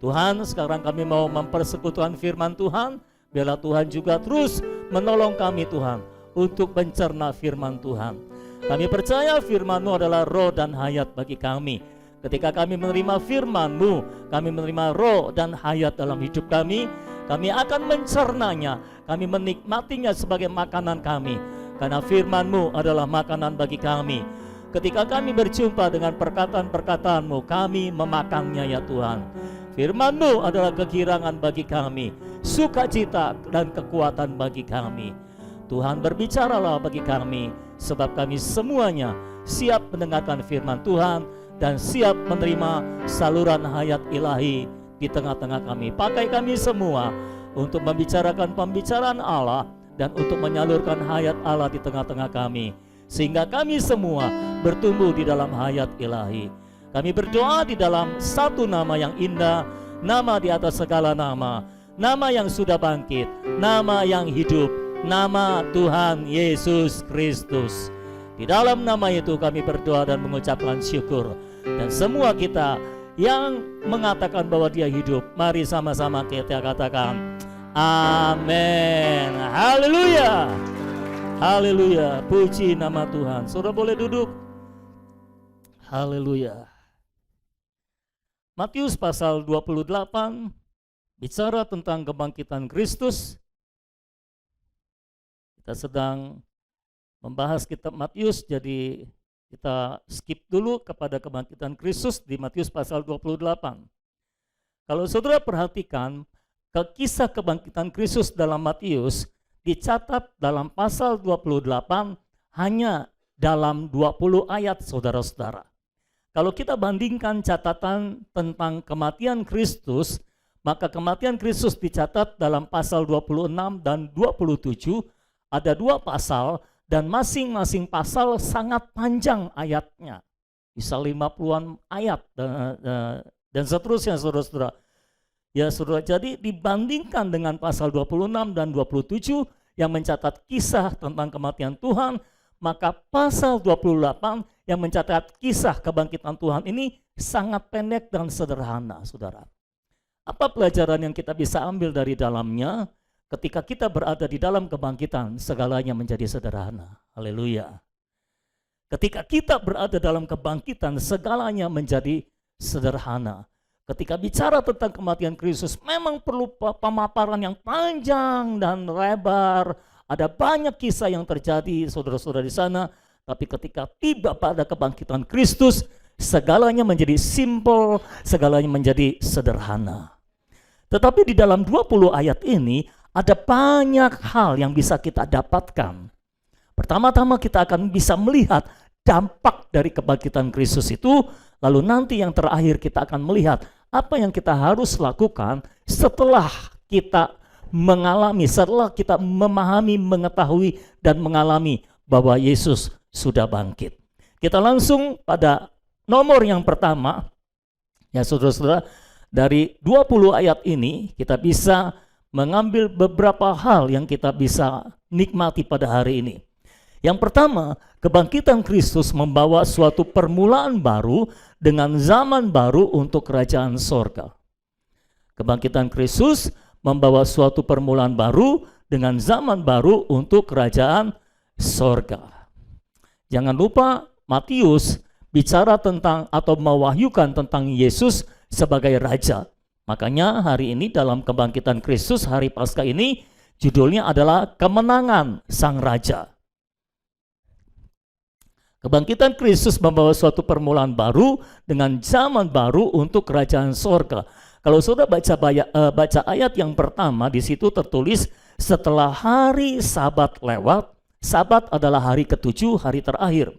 Tuhan, sekarang kami mau mempersekutukan firman Tuhan. Biarlah Tuhan juga terus menolong kami Tuhan untuk mencerna firman Tuhan. Kami percaya firman-Mu adalah roh dan hayat bagi kami. Ketika kami menerima firman-Mu, kami menerima roh dan hayat dalam hidup kami. Kami akan mencernanya, kami menikmatinya sebagai makanan kami. Karena firman-Mu adalah makanan bagi kami. Ketika kami berjumpa dengan perkataan-perkataan-Mu, kami memakannya ya Tuhan. Firman-Mu adalah kegirangan bagi kami, sukacita dan kekuatan bagi kami. Tuhan, berbicaralah bagi kami, sebab kami semuanya siap mendengarkan firman Tuhan dan siap menerima saluran hayat ilahi di tengah-tengah kami. Pakai kami semua untuk membicarakan pembicaraan Allah dan untuk menyalurkan hayat Allah di tengah-tengah kami, sehingga kami semua bertumbuh di dalam hayat ilahi. Kami berdoa di dalam satu nama yang indah, nama di atas segala nama, nama yang sudah bangkit, nama yang hidup, nama Tuhan Yesus Kristus. Di dalam nama itu kami berdoa dan mengucapkan syukur. Dan semua kita yang mengatakan bahwa Dia hidup, mari sama-sama kita katakan amin. Haleluya. Haleluya. Puji nama Tuhan. Saudara boleh duduk. Haleluya. Matius pasal 28 bicara tentang kebangkitan Kristus. Kita sedang membahas kitab Matius, jadi kita skip dulu kepada kebangkitan Kristus di Matius pasal 28. Kalau saudara perhatikan, kisah kebangkitan Kristus dalam Matius dicatat dalam pasal 28 hanya dalam 20 ayat saudara-saudara. Kalau kita bandingkan catatan tentang kematian Kristus, maka kematian Kristus dicatat dalam pasal 26 dan 27, ada 2 pasal dan masing-masing pasal sangat panjang ayatnya. Bisa 50-an ayat dan seterusnya saudara-saudara. Ya saudara, jadi dibandingkan dengan pasal 26 dan 27 yang mencatat kisah tentang kematian Tuhan, maka pasal 28 yang mencatat kisah kebangkitan Tuhan ini sangat pendek dan sederhana, saudara. Apa pelajaran yang kita bisa ambil dari dalamnya? Ketika kita berada di dalam kebangkitan, segalanya menjadi sederhana. Haleluya. Ketika kita berada dalam kebangkitan, segalanya menjadi sederhana. Ketika bicara tentang kematian Kristus, memang perlu pemaparan yang panjang dan lebar. Ada banyak kisah yang terjadi, saudara-saudara di sana. Tapi ketika tiba pada kebangkitan Kristus, segalanya menjadi simple, segalanya menjadi sederhana. Tetapi di dalam 20 ayat ini, ada banyak hal yang bisa kita dapatkan. Pertama-tama kita akan bisa melihat dampak dari kebangkitan Kristus itu, lalu nanti yang terakhir kita akan melihat apa yang kita harus lakukan setelah kita mengalami, setelah kita memahami, mengetahui, dan mengalami bahwa Yesus sudah bangkit. Kita langsung pada nomor yang pertama, ya saudara-saudara, dari 20 ayat ini kita bisa mengambil beberapa hal yang kita bisa nikmati pada hari ini. Yang pertama, kebangkitan Kristus membawa suatu permulaan baru dengan zaman baru untuk kerajaan sorga. Kebangkitan Kristus membawa suatu permulaan baru dengan zaman baru untuk kerajaan sorga. Jangan lupa Matius bicara tentang atau mewahyukan tentang Yesus sebagai Raja. Makanya hari ini dalam kebangkitan Kristus, hari Paskah ini, judulnya adalah Kemenangan Sang Raja. Kebangkitan Kristus membawa suatu permulaan baru dengan zaman baru untuk kerajaan sorga. Kalau saudara baca ayat yang pertama, di situ tertulis setelah hari Sabat lewat. Sabat adalah hari ke-7, hari terakhir.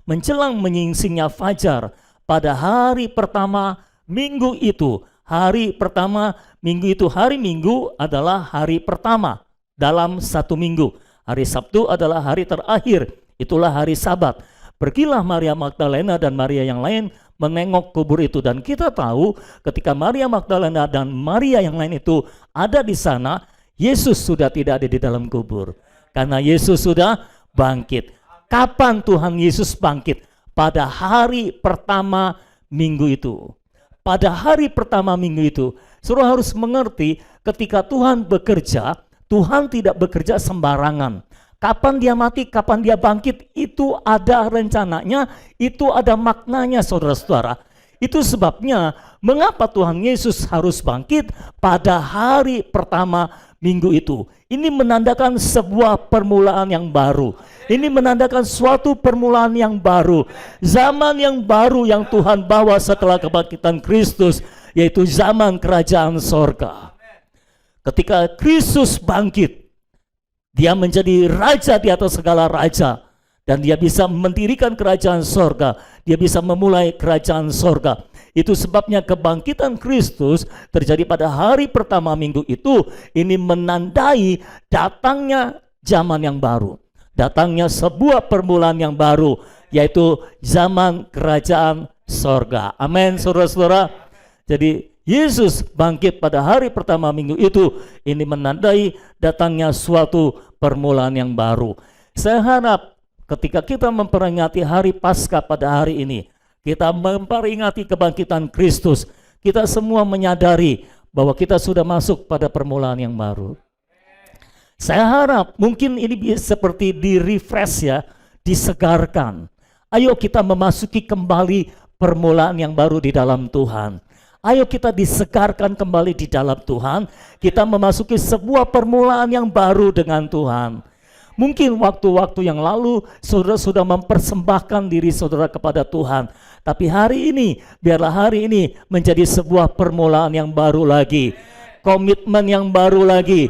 Menjelang menyingsingnya fajar pada hari pertama minggu itu. Hari pertama minggu itu, hari Minggu adalah hari pertama dalam satu minggu. Hari Sabtu adalah hari terakhir, itulah hari Sabat. Pergilah Maria Magdalena dan Maria yang lain menengok kubur itu. Dan kita tahu ketika Maria Magdalena dan Maria yang lain itu ada di sana, Yesus sudah tidak ada di dalam kubur. Karena Yesus sudah bangkit. Kapan Tuhan Yesus bangkit? Pada hari pertama minggu itu. pada hari pertama minggu itu, saudara harus mengerti ketika Tuhan bekerja, Tuhan tidak bekerja sembarangan. Kapan dia mati, kapan dia bangkit, itu ada rencananya, itu ada maknanya saudara-saudara. Itu sebabnya mengapa Tuhan Yesus harus bangkit pada hari pertama minggu itu. Ini menandakan sebuah permulaan yang baru. Ini menandakan suatu permulaan yang baru. Zaman yang baru yang Tuhan bawa setelah kebangkitan Kristus, yaitu zaman kerajaan sorga. Ketika Kristus bangkit, dia menjadi raja di atas segala raja. Dan dia bisa mendirikan kerajaan sorga. Dia bisa memulai kerajaan sorga. Itu sebabnya kebangkitan Kristus terjadi pada hari pertama minggu itu. Ini menandai datangnya zaman yang baru. Datangnya sebuah permulaan yang baru, yaitu zaman kerajaan sorga. Amin, saudara-saudara. Jadi Yesus bangkit pada hari pertama minggu itu. Ini menandai datangnya suatu permulaan yang baru. Saya harap ketika kita memperingati hari Paskah pada hari ini, kita memperingati kebangkitan Kristus, kita semua menyadari bahwa kita sudah masuk pada permulaan yang baru. Saya harap mungkin ini seperti di-refresh ya, disegarkan. Ayo kita memasuki kembali permulaan yang baru di dalam Tuhan. Ayo kita disegarkan kembali di dalam Tuhan. Kita memasuki sebuah permulaan yang baru dengan Tuhan. Mungkin waktu-waktu yang lalu saudara sudah mempersembahkan diri saudara kepada Tuhan. Tapi hari ini, biarlah hari ini menjadi sebuah permulaan yang baru lagi. Komitmen yang baru lagi.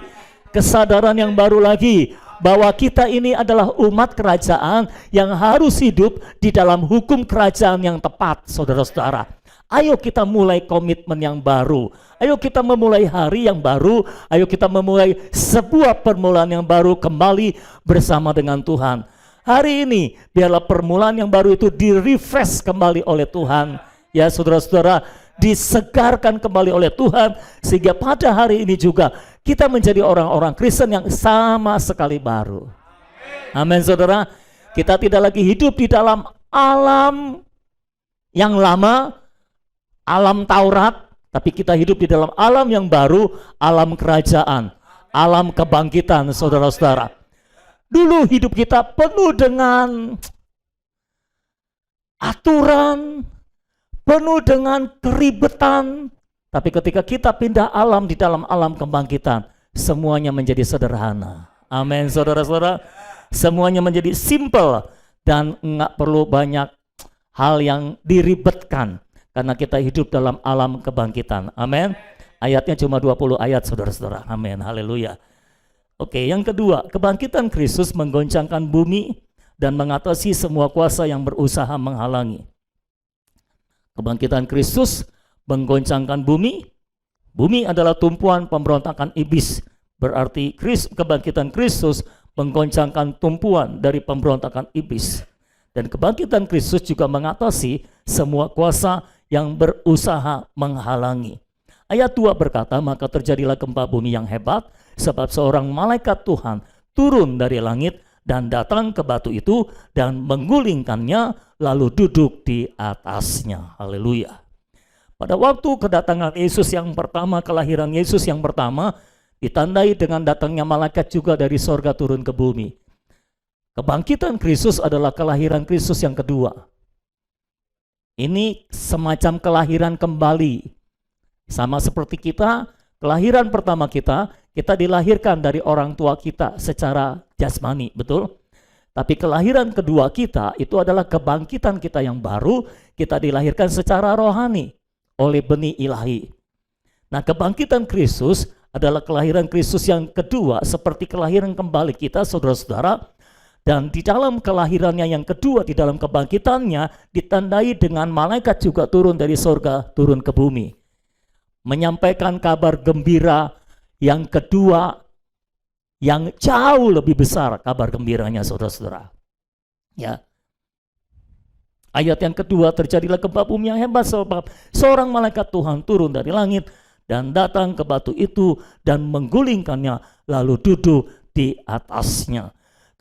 Kesadaran yang baru lagi. Bahwa kita ini adalah umat kerajaan yang harus hidup di dalam hukum kerajaan yang tepat, saudara-saudara. Ayo kita mulai komitmen yang baru. Ayo kita memulai hari yang baru. Ayo kita memulai sebuah permulaan yang baru kembali bersama dengan Tuhan. Hari ini biarlah permulaan yang baru itu di-refresh kembali oleh Tuhan. Ya saudara-saudara, disegarkan kembali oleh Tuhan. Sehingga pada hari ini juga kita menjadi orang-orang Kristen yang sama sekali baru. Amin saudara. Kita tidak lagi hidup di dalam alam yang lama, alam Taurat, tapi kita hidup di dalam alam yang baru, alam kerajaan, alam kebangkitan, saudara-saudara. Dulu hidup kita penuh dengan aturan, penuh dengan keribetan, tapi ketika kita pindah alam di dalam alam kebangkitan, semuanya menjadi sederhana. Amin, saudara-saudara. Semuanya menjadi simple dan enggak perlu banyak hal yang diribetkan. Karena kita hidup dalam alam kebangkitan. Amin. Ayatnya cuma 20 ayat saudara-saudara. Amin. Haleluya. Oke, yang kedua, kebangkitan Kristus menggoncangkan bumi dan mengatasi semua kuasa yang berusaha menghalangi. Kebangkitan Kristus menggoncangkan bumi. Bumi adalah tumpuan pemberontakan iblis. Berarti kebangkitan Kristus menggoncangkan tumpuan dari pemberontakan iblis. Dan kebangkitan Kristus juga mengatasi semua kuasa yang berusaha menghalangi. Ayat 2 berkata, maka terjadilah gempa bumi yang hebat, sebab seorang malaikat Tuhan turun dari langit dan datang ke batu itu dan menggulingkannya, lalu duduk di atasnya. Haleluya. Pada waktu kedatangan Yesus yang pertama, kelahiran Yesus yang pertama, ditandai dengan datangnya malaikat juga dari sorga turun ke bumi. Kebangkitan Kristus adalah kelahiran Kristus yang kedua. Ini semacam kelahiran kembali. Sama seperti kita, kelahiran pertama kita dilahirkan dari orang tua kita secara jasmani, betul? Tapi kelahiran kedua kita itu adalah kebangkitan kita yang baru, kita dilahirkan secara rohani oleh benih ilahi. Nah, kebangkitan Kristus adalah kelahiran Kristus yang kedua seperti kelahiran kembali kita, saudara-saudara. Dan di dalam kelahirannya yang kedua, di dalam kebangkitannya, ditandai dengan malaikat juga turun dari sorga, turun ke bumi. Menyampaikan kabar gembira yang kedua, yang jauh lebih besar kabar gembiranya, saudara-saudara. Ya. Ayat yang kedua, terjadilah gempa bumi yang hebat, sebab seorang malaikat Tuhan turun dari langit dan datang ke batu itu dan menggulingkannya, lalu duduk di atasnya.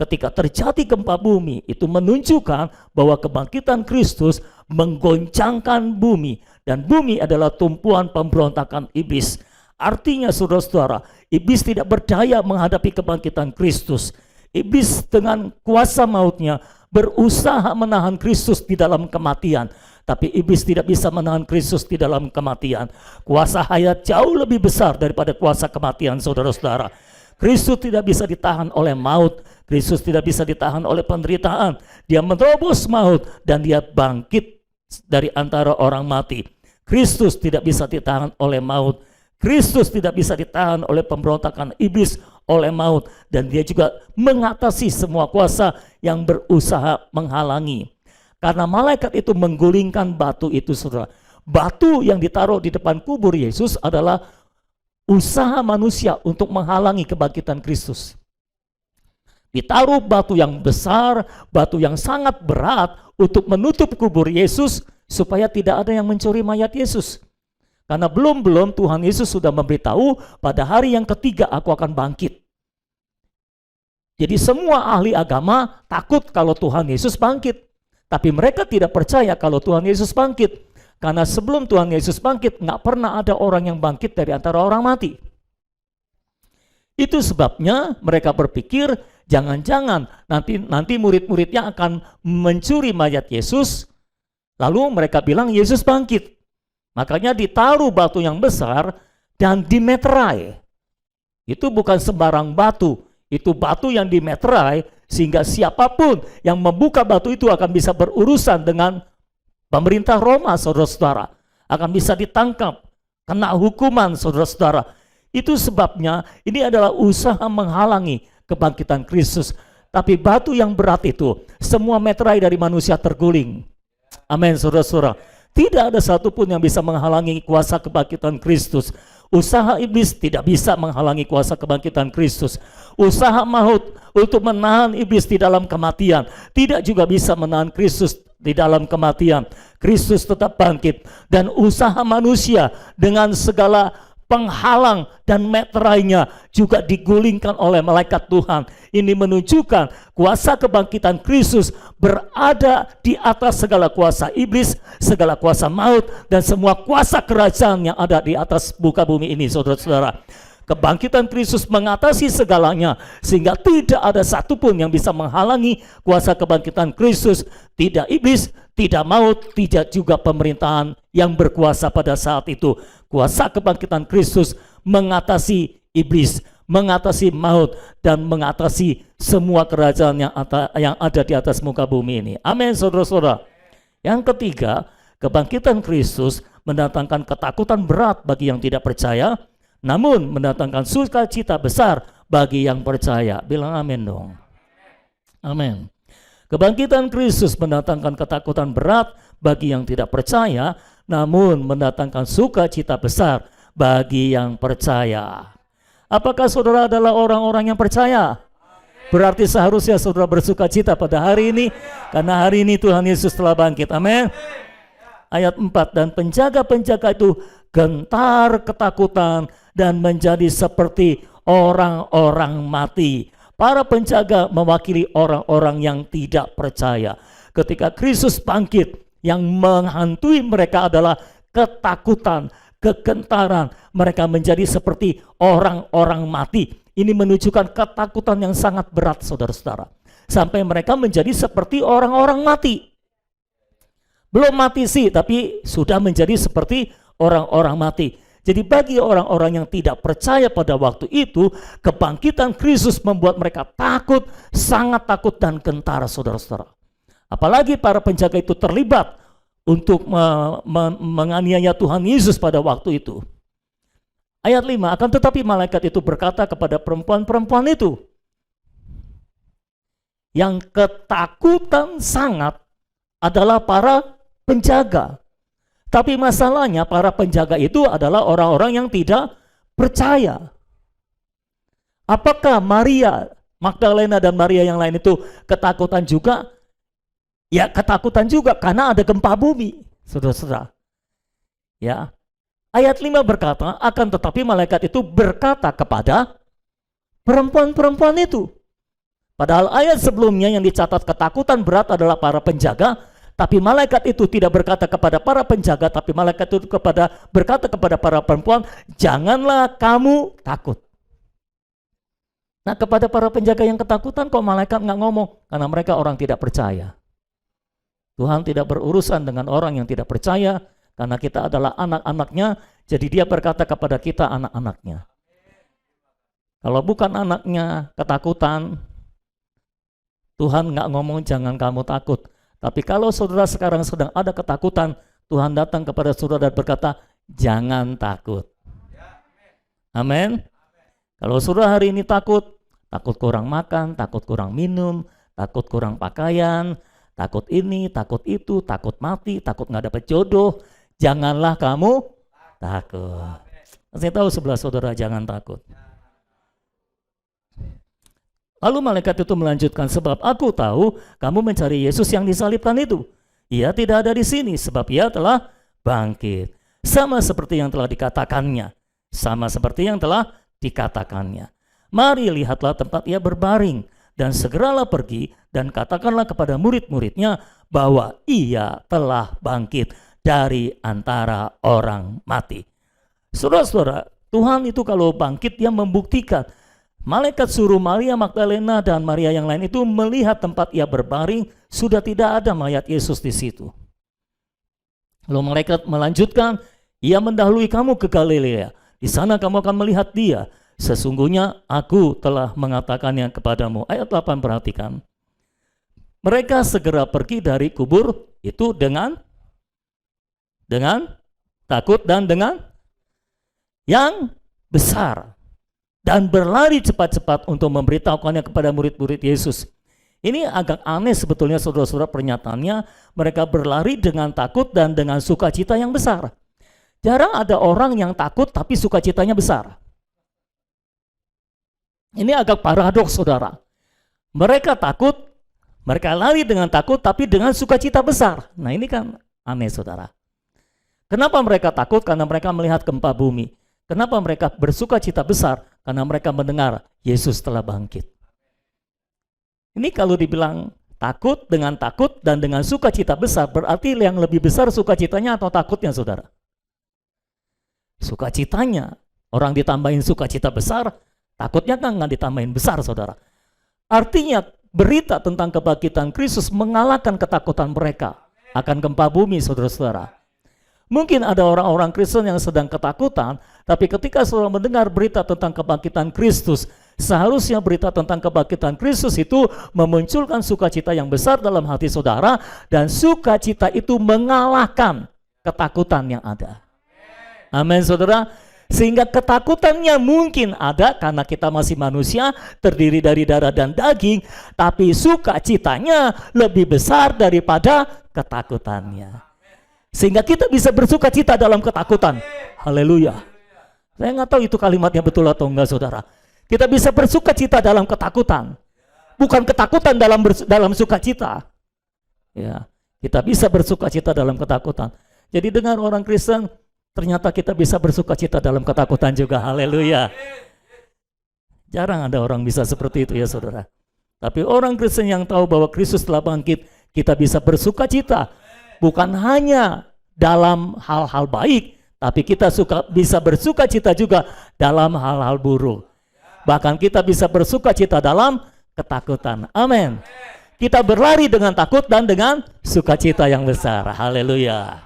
Ketika terjadi gempa bumi, itu menunjukkan bahwa kebangkitan Kristus menggoncangkan bumi dan bumi adalah tumpuan pemberontakan iblis. Artinya saudara-saudara, iblis tidak berdaya menghadapi kebangkitan Kristus. Iblis dengan kuasa mautnya berusaha menahan Kristus di dalam kematian. Tapi iblis tidak bisa menahan Kristus di dalam kematian. Kuasa hayat jauh lebih besar daripada kuasa kematian, saudara-saudara. Kristus tidak bisa ditahan oleh maut. Kristus tidak bisa ditahan oleh penderitaan. Dia menerobos maut dan dia bangkit dari antara orang mati. Kristus tidak bisa ditahan oleh maut. Kristus tidak bisa ditahan oleh pemberontakan iblis, oleh maut. Dan dia juga mengatasi semua kuasa yang berusaha menghalangi. Karena malaikat itu menggulingkan batu itu, saudara. Batu yang ditaruh di depan kubur Yesus adalah usaha manusia untuk menghalangi kebangkitan Kristus. Ditaruh batu yang besar, batu yang sangat berat untuk menutup kubur Yesus supaya tidak ada yang mencuri mayat Yesus. Karena belum Tuhan Yesus sudah memberitahu pada hari yang ketiga aku akan bangkit. Jadi semua ahli agama takut kalau Tuhan Yesus bangkit. Tapi mereka tidak percaya kalau Tuhan Yesus bangkit. Karena sebelum Tuhan Yesus bangkit, nggak pernah ada orang yang bangkit dari antara orang mati. Itu sebabnya mereka berpikir, jangan-jangan nanti murid-muridnya akan mencuri mayat Yesus. Lalu mereka bilang Yesus bangkit. Makanya ditaruh batu yang besar dan dimeterai. Itu bukan sembarang batu. Itu batu yang dimeterai sehingga siapapun yang membuka batu itu akan bisa berurusan dengan pemerintah Roma, saudara-saudara. Akan bisa ditangkap, kena hukuman, saudara-saudara. Itu sebabnya ini adalah usaha menghalangi kebangkitan Kristus. Tapi batu yang berat itu semua meterai dari manusia terguling. Amin, saudara-saudara. Tidak ada satupun yang bisa menghalangi kuasa kebangkitan Kristus. Usaha iblis tidak bisa menghalangi kuasa kebangkitan Kristus. Usaha maut untuk menahan iblis di dalam kematian tidak juga bisa menahan Kristus di dalam kematian. Kristus tetap bangkit. Dan usaha manusia dengan segala penghalang dan meterainya juga digulingkan oleh malaikat Tuhan. Ini menunjukkan kuasa kebangkitan Kristus berada di atas segala kuasa iblis, segala kuasa maut, dan semua kuasa kerajaan yang ada di atas muka bumi ini, saudara-saudara. Kebangkitan Kristus mengatasi segalanya sehingga tidak ada satupun yang bisa menghalangi kuasa kebangkitan Kristus. Tidak iblis, tidak maut, tidak juga pemerintahan yang berkuasa pada saat itu. Kuasa kebangkitan Kristus mengatasi iblis, mengatasi maut, dan mengatasi semua kerajaan yang ada di atas muka bumi ini. Amin, saudara-saudara. Yang ketiga, kebangkitan Kristus mendatangkan ketakutan berat bagi yang tidak percaya, namun mendatangkan sukacita besar bagi yang percaya. Bilang amin dong. Amin. Kebangkitan Kristus mendatangkan ketakutan berat bagi yang tidak percaya, namun mendatangkan sukacita besar bagi yang percaya. Apakah saudara adalah orang-orang yang percaya? Berarti seharusnya saudara bersukacita pada hari ini, karena hari ini Tuhan Yesus telah bangkit. Amin. Ayat 4, dan penjaga-penjaga itu gentar ketakutan dan menjadi seperti orang-orang mati. Para penjaga mewakili orang-orang yang tidak percaya. Ketika Kristus bangkit, yang menghantui mereka adalah ketakutan, kegentaran. Mereka menjadi seperti orang-orang mati. Ini menunjukkan ketakutan yang sangat berat, saudara-saudara. Sampai mereka menjadi seperti orang-orang mati. Belum mati sih, tapi sudah menjadi seperti orang-orang mati. Jadi bagi orang-orang yang tidak percaya pada waktu itu, kebangkitan Kristus membuat mereka takut, sangat takut dan gentar, saudara-saudara. Apalagi para penjaga itu terlibat untuk menganiaya Tuhan Yesus pada waktu itu. Ayat 5, akan tetapi malaikat itu berkata kepada perempuan-perempuan itu, yang ketakutan sangat adalah para penjaga. Tapi masalahnya para penjaga itu adalah orang-orang yang tidak percaya. Apakah Maria Magdalena dan Maria yang lain itu ketakutan juga? Ya, ketakutan juga karena ada gempa bumi, saudara-saudara. Ya. Ayat 5 berkata, akan tetapi malaikat itu berkata kepada perempuan-perempuan itu. Padahal ayat sebelumnya yang dicatat ketakutan berat adalah para penjaga, Tapi malaikat itu tidak berkata kepada para penjaga, tapi malaikat itu berkata kepada para perempuan, janganlah kamu takut. Nah, kepada para penjaga yang ketakutan kok malaikat nggak ngomong? Karena mereka orang tidak percaya. Tuhan tidak berurusan dengan orang yang tidak percaya, karena kita adalah anak-anaknya, jadi dia berkata kepada kita anak-anaknya. Kalau bukan anaknya ketakutan, Tuhan nggak ngomong jangan kamu takut. Tapi kalau saudara sekarang sedang ada ketakutan, Tuhan datang kepada saudara dan berkata, jangan takut. Amin. Kalau saudara hari ini takut kurang makan, takut kurang minum, takut kurang pakaian, takut ini, takut itu, takut mati, takut nggak dapat jodoh, janganlah kamu takut. Saya tahu sebelah saudara jangan takut. Lalu malaikat itu melanjutkan, sebab aku tahu kamu mencari Yesus yang disalibkan itu. Ia tidak ada di sini, sebab ia telah bangkit. Sama seperti yang telah dikatakannya. Sama seperti yang telah dikatakannya. Mari lihatlah tempat ia berbaring, dan segeralah pergi dan katakanlah kepada murid-muridnya bahwa ia telah bangkit dari antara orang mati. Saudara-saudara, Tuhan itu kalau bangkit dia membuktikan. Malaikat suruh Maria Magdalena dan Maria yang lain itu melihat tempat ia berbaring, sudah tidak ada mayat Yesus di situ. Lalu malaikat melanjutkan, ia mendahului kamu ke Galilea, di sana kamu akan melihat dia. Sesungguhnya aku telah mengatakannya kepadamu. Ayat 8 perhatikan. Mereka segera pergi dari kubur itu dengan takut dan dengan yang besar. Dan berlari cepat-cepat untuk memberitahukannya kepada murid-murid Yesus. Ini agak aneh sebetulnya saudara-saudara pernyataannya. Mereka berlari dengan takut dan dengan sukacita yang besar. Jarang ada orang yang takut tapi sukacitanya besar. Ini agak paradoks saudara. Mereka takut, mereka lari dengan takut tapi dengan sukacita besar. Nah ini kan aneh saudara. Kenapa mereka takut? Karena mereka melihat gempa bumi. Kenapa mereka bersukacita besar? Karena mereka mendengar Yesus telah bangkit. Ini kalau dibilang takut dan dengan sukacita besar, berarti yang lebih besar sukacitanya atau takutnya saudara? Sukacitanya. Orang ditambahin sukacita besar, takutnya kan nggak ditambahin besar saudara. Artinya berita tentang kebangkitan Kristus mengalahkan ketakutan mereka akan gempa bumi saudara-saudara. Mungkin ada orang-orang Kristen yang sedang ketakutan, tapi ketika saudara mendengar berita tentang kebangkitan Kristus, seharusnya berita tentang kebangkitan Kristus itu memunculkan sukacita yang besar dalam hati saudara, dan sukacita itu mengalahkan ketakutan yang ada. Amin saudara. Sehingga ketakutannya mungkin ada karena kita masih manusia, terdiri dari darah dan daging, tapi sukacitanya lebih besar daripada ketakutannya. Sehingga kita bisa bersuka cita dalam ketakutan. Haleluya. Saya nggak tahu itu kalimatnya betul atau enggak saudara. Kita bisa bersuka cita dalam ketakutan. Bukan ketakutan dalam sukacita. Ya, kita bisa bersuka cita dalam ketakutan. Jadi dengar orang Kristen, ternyata kita bisa bersuka cita dalam ketakutan juga. Haleluya. Jarang ada orang bisa seperti itu ya saudara. Tapi orang Kristen yang tahu bahwa Kristus telah bangkit, kita bisa bersuka cita. Bukan hanya dalam hal-hal baik, tapi kita bisa bersuka cita juga dalam hal-hal buruk. Bahkan kita bisa bersuka cita dalam ketakutan. Amin. Kita berlari dengan takut dan dengan sukacita yang besar. Haleluya.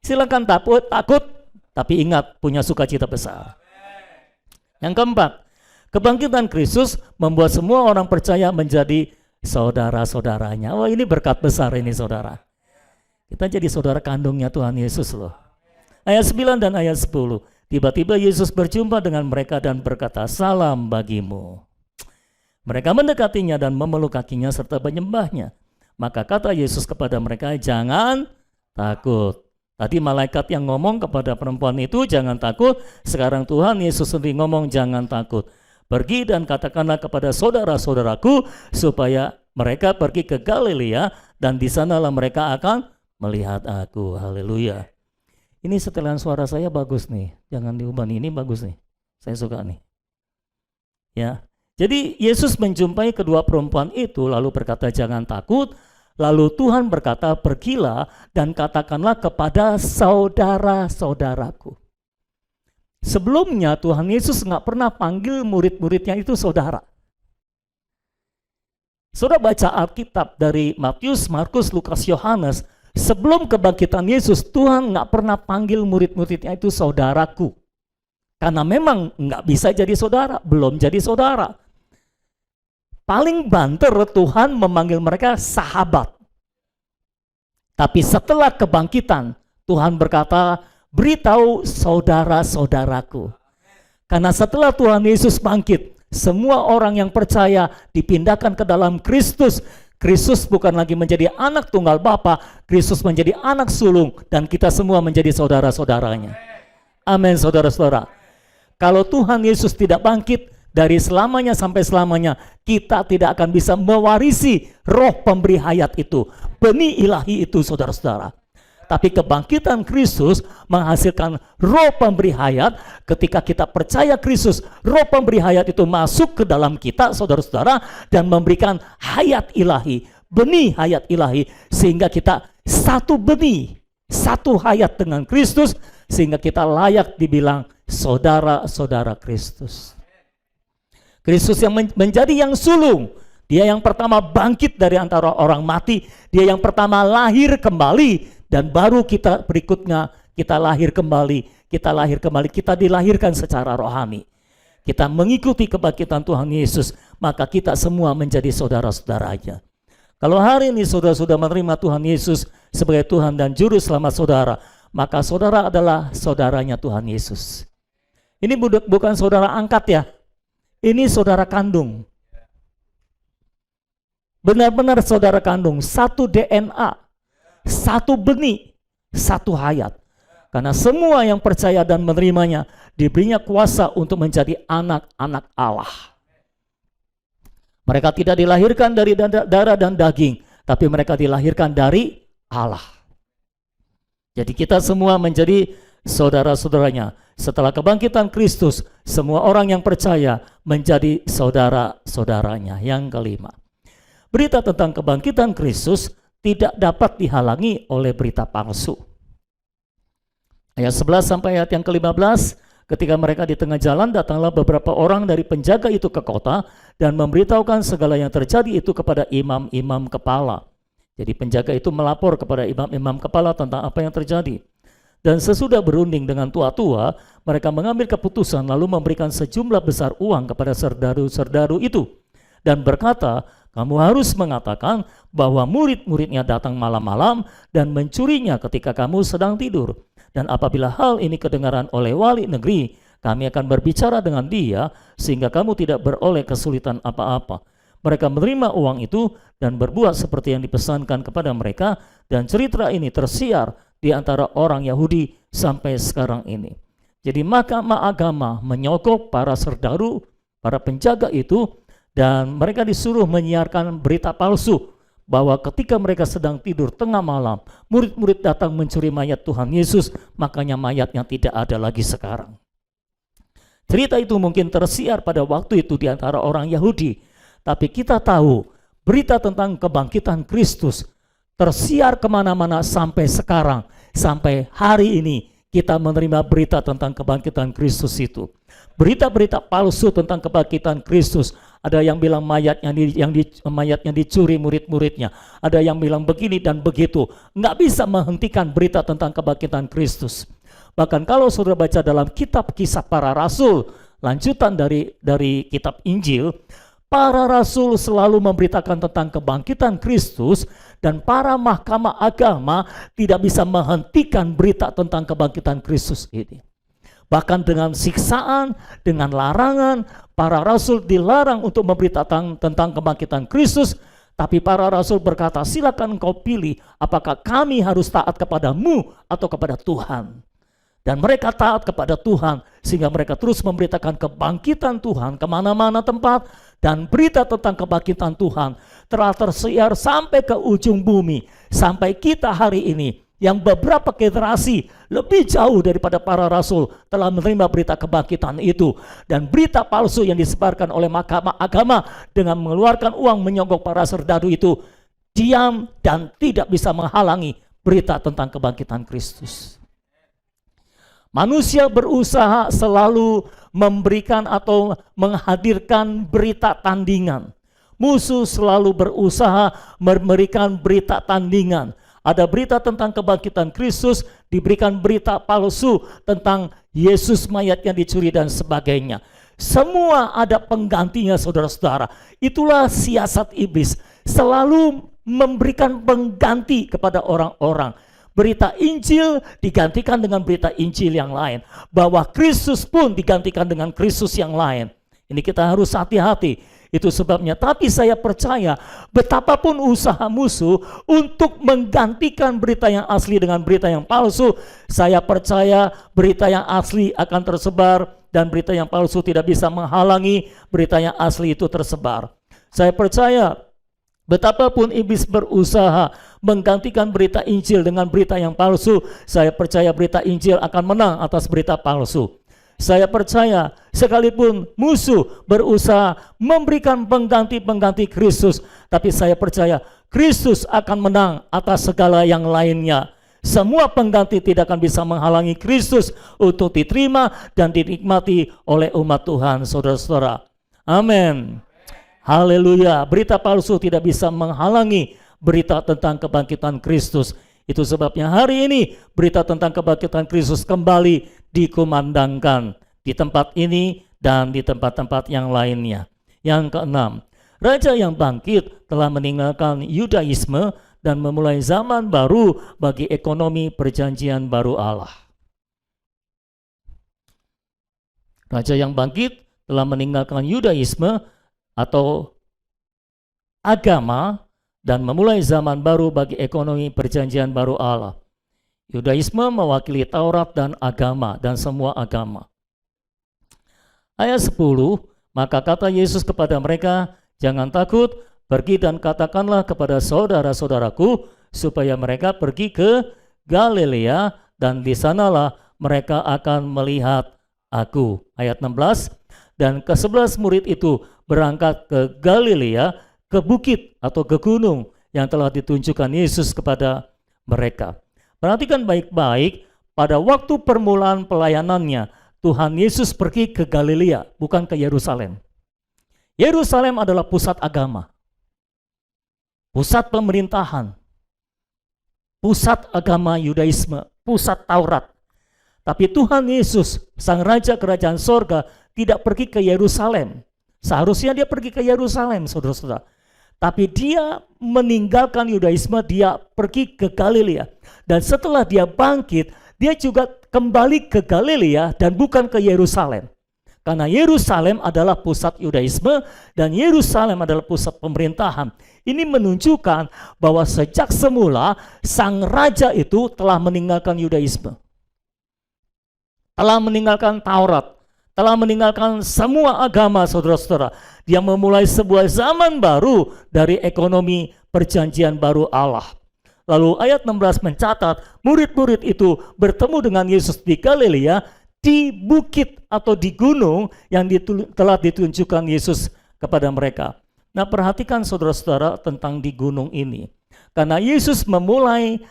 Silakan takut, tapi ingat punya sukacita besar. Yang keempat, kebangkitan Kristus membuat semua orang percaya menjadi saudara-saudaranya. Wah, ini berkat besar ini saudara. Kita jadi saudara kandungnya Tuhan Yesus loh. Ayat 9 dan ayat 10. Tiba-tiba Yesus berjumpa dengan mereka dan berkata, salam bagimu. Mereka mendekatinya dan memeluk kakinya serta menyembahnya. Maka kata Yesus kepada mereka, jangan takut. Tadi malaikat yang ngomong kepada perempuan itu, jangan takut. Sekarang Tuhan Yesus sendiri ngomong, jangan takut. Pergi dan katakanlah kepada saudara-saudaraku supaya mereka pergi ke Galilea dan di sanalah mereka akan melihat aku. Haleluya. Ini setelan suara saya bagus nih. Jangan diubah nih, ini bagus nih. Saya suka nih. Ya. Jadi Yesus menjumpai kedua perempuan itu lalu berkata jangan takut. Lalu Tuhan berkata, pergilah dan katakanlah kepada saudara-saudaraku. Sebelumnya Tuhan Yesus nggak pernah panggil murid-muridnya itu saudara. Saudara baca Alkitab dari Matius, Markus, Lukas, Yohanes, sebelum kebangkitan Yesus, Tuhan nggak pernah panggil murid-muridnya itu saudaraku. Karena memang nggak bisa jadi saudara, belum jadi saudara. Paling banter Tuhan memanggil mereka sahabat. Tapi setelah kebangkitan, Tuhan berkata, beritahu saudara-saudaraku. Karena setelah Tuhan Yesus bangkit, semua orang yang percaya dipindahkan ke dalam Kristus. Kristus bukan lagi menjadi anak tunggal Bapa, Kristus menjadi anak sulung, dan kita semua menjadi saudara-saudaranya. Amin, saudara-saudara. Kalau Tuhan Yesus tidak bangkit, dari selamanya sampai selamanya, kita tidak akan bisa mewarisi roh pemberi hayat itu, benih ilahi itu, saudara-saudara. Tapi kebangkitan Kristus menghasilkan roh pemberi hayat. Ketika kita percaya Kristus, roh pemberi hayat itu masuk ke dalam kita, saudara-saudara, dan memberikan hayat ilahi, benih hayat ilahi, sehingga kita satu benih, satu hayat dengan Kristus, sehingga kita layak dibilang saudara-saudara Kristus. Kristus yang menjadi yang sulung, dia yang pertama bangkit dari antara orang mati, dia yang pertama lahir kembali, dan baru kita berikutnya kita lahir kembali, kita dilahirkan secara rohani. Kita mengikuti kebangkitan Tuhan Yesus, maka kita semua menjadi saudara-saudaranya. Kalau hari ini saudara sudah menerima Tuhan Yesus sebagai Tuhan dan Juru Selamat saudara, maka saudara adalah saudaranya Tuhan Yesus. Ini bukan saudara angkat ya, ini saudara kandung. Benar-benar saudara kandung, satu DNA, satu benih, satu hayat. Karena semua yang percaya dan menerimanya diberinya kuasa untuk menjadi anak-anak Allah. Mereka tidak dilahirkan dari darah dan daging, tapi mereka dilahirkan dari Allah. Jadi kita semua menjadi saudara-saudaranya. Setelah kebangkitan Kristus, semua orang yang percaya menjadi saudara-saudaranya. Yang kelima, berita tentang kebangkitan Kristus tidak dapat dihalangi oleh berita palsu. Ayat 11 sampai ayat yang ke-15, ketika mereka di tengah jalan, datanglah beberapa orang dari penjaga itu ke kota dan memberitahukan segala yang terjadi itu kepada imam-imam kepala. Jadi penjaga itu melapor kepada imam-imam kepala tentang apa yang terjadi. Dan sesudah berunding dengan tua-tua, mereka mengambil keputusan lalu memberikan sejumlah besar uang kepada serdaru-serdaru itu. Dan berkata, kamu harus mengatakan bahwa murid-muridnya datang malam-malam dan mencurinya ketika kamu sedang tidur. Dan apabila hal ini kedengaran oleh wali negeri, kami akan berbicara dengan dia sehingga kamu tidak beroleh kesulitan apa-apa. Mereka menerima uang itu dan berbuat seperti yang dipesankan kepada mereka, dan cerita ini tersiar di antara orang Yahudi sampai sekarang ini. Jadi mahkamah agama menyogok para serdaru, para penjaga itu, dan mereka disuruh menyiarkan berita palsu bahwa ketika mereka sedang tidur tengah malam, murid-murid datang mencuri mayat Tuhan Yesus, makanya mayatnya tidak ada lagi sekarang. Cerita itu mungkin tersiar pada waktu itu di antara orang Yahudi, tapi kita tahu berita tentang kebangkitan Kristus tersiar kemana-mana sampai sekarang, sampai hari ini kita menerima berita tentang kebangkitan Kristus itu. Berita-berita palsu tentang kebangkitan Kristus, ada yang bilang mayatnya dicuri murid-muridnya, ada yang bilang begini dan begitu, nggak bisa menghentikan berita tentang kebangkitan Kristus. Bahkan kalau saudara baca dalam kitab Kisah Para Rasul, lanjutan dari kitab Injil, para rasul selalu memberitakan tentang kebangkitan Kristus, dan para mahkamah agama tidak bisa menghentikan berita tentang kebangkitan Kristus ini. Bahkan dengan siksaan, dengan larangan, para rasul dilarang untuk memberitakan tentang kebangkitan Kristus, tapi para rasul berkata, silakan engkau pilih apakah kami harus taat kepadamu atau kepada Tuhan. Dan mereka taat kepada Tuhan, sehingga mereka terus memberitakan kebangkitan Tuhan kemana-mana tempat, dan berita tentang kebangkitan Tuhan telah tersiar sampai ke ujung bumi, sampai kita hari ini, yang beberapa generasi lebih jauh daripada para rasul telah menerima berita kebangkitan itu. Dan berita palsu yang disebarkan oleh mahkamah agama dengan mengeluarkan uang menyogok para serdaru itu diam dan tidak bisa menghalangi berita tentang kebangkitan Kristus. Manusia berusaha selalu memberikan atau menghadirkan berita tandingan. Musuh selalu berusaha memberikan berita tandingan. Ada berita tentang kebangkitan Kristus, diberikan berita palsu tentang Yesus mayatnya dicuri dan sebagainya. Semua ada penggantinya, saudara-saudara. Itulah siasat iblis, selalu memberikan pengganti kepada orang-orang. Berita Injil digantikan dengan berita Injil yang lain, bahwa Kristus pun digantikan dengan Kristus yang lain. Ini kita harus hati-hati. Itu sebabnya, tapi saya percaya betapapun usaha musuh untuk menggantikan berita yang asli dengan berita yang palsu, saya percaya berita yang asli akan tersebar dan berita yang palsu tidak bisa menghalangi berita yang asli itu tersebar. Saya percaya betapapun iblis berusaha menggantikan berita Injil dengan berita yang palsu, saya percaya berita Injil akan menang atas berita palsu. Saya percaya sekalipun musuh berusaha memberikan pengganti-pengganti Kristus, tapi saya percaya Kristus akan menang atas segala yang lainnya. Semua pengganti tidak akan bisa menghalangi Kristus untuk diterima dan dinikmati oleh umat Tuhan, saudara-saudara. Amin. Haleluya. Berita palsu tidak bisa menghalangi berita tentang kebangkitan Kristus. Itu sebabnya hari ini berita tentang kebangkitan Kristus kembali dikumandangkan di tempat ini dan di tempat-tempat yang lainnya. Yang keenam, raja yang bangkit telah meninggalkan Yudaisme dan memulai zaman baru bagi ekonomi perjanjian baru Allah. Raja yang bangkit telah meninggalkan Yudaisme atau agama dan memulai zaman baru bagi ekonomi perjanjian baru Allah. Yudaisme mewakili Taurat dan agama dan semua agama. Ayat 10, maka kata Yesus kepada mereka, jangan takut, pergi dan katakanlah kepada saudara-saudaraku supaya mereka pergi ke Galilea dan di sanalah mereka akan melihat aku. Ayat 16, dan ke-11 murid itu berangkat ke Galilea, ke bukit atau ke gunung yang telah ditunjukkan Yesus kepada mereka. Perhatikan baik-baik, pada waktu permulaan pelayanannya, Tuhan Yesus pergi ke Galilea, bukan ke Yerusalem. Yerusalem adalah pusat agama, pusat pemerintahan, pusat agama Yudaisme, pusat Taurat. Tapi Tuhan Yesus, Sang Raja Kerajaan Sorga, tidak pergi ke Yerusalem. Seharusnya dia pergi ke Yerusalem, saudara-saudara. Tapi dia meninggalkan Yudaisme, dia pergi ke Galilea. Dan setelah dia bangkit, dia juga kembali ke Galilea dan bukan ke Yerusalem. Karena Yerusalem adalah pusat Yudaisme dan Yerusalem adalah pusat pemerintahan. Ini menunjukkan bahwa sejak semula sang raja itu telah meninggalkan Yudaisme, telah meninggalkan Taurat, telah meninggalkan semua agama, saudara-saudara. Dia memulai sebuah zaman baru dari ekonomi perjanjian baru Allah. Lalu ayat 16 mencatat, murid-murid itu bertemu dengan Yesus di Galilea, di bukit atau di gunung yang telah ditunjukkan Yesus kepada mereka. Nah, perhatikan saudara-saudara tentang di gunung ini. Karena Yesus memulai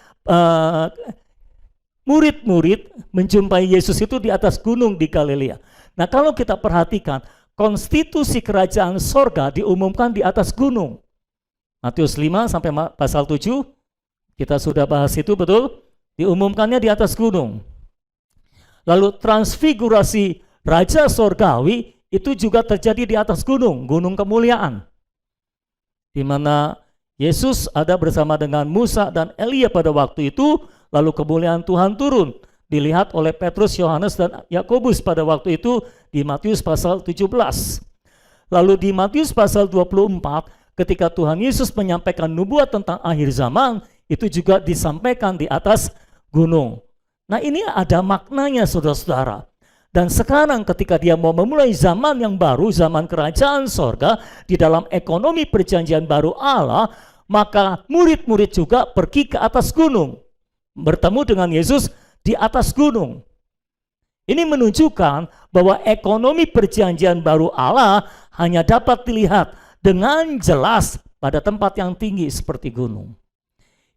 murid-murid menjumpai Yesus itu di atas gunung di Galilea. Nah, kalau kita perhatikan, konstitusi kerajaan sorga diumumkan di atas gunung. Matius 5 sampai pasal 7, kita sudah bahas itu, betul? Diumumkannya di atas gunung. Lalu transfigurasi Raja Sorgawi itu juga terjadi di atas gunung, gunung kemuliaan. Di mana Yesus ada bersama dengan Musa dan Elia pada waktu itu, lalu kemuliaan Tuhan turun. Dilihat oleh Petrus, Yohanes, dan Yakobus pada waktu itu di Matius pasal 17. Lalu di Matius pasal 24, ketika Tuhan Yesus menyampaikan nubuat tentang akhir zaman, itu juga disampaikan di atas gunung. Nah, ini ada maknanya, saudara-saudara. Dan sekarang ketika dia mau memulai zaman yang baru, zaman kerajaan sorga, di dalam ekonomi perjanjian baru Allah, maka murid-murid juga pergi ke atas gunung, bertemu dengan Yesus di atas gunung. Ini menunjukkan bahwa ekonomi perjanjian baru Allah hanya dapat dilihat dengan jelas pada tempat yang tinggi seperti gunung.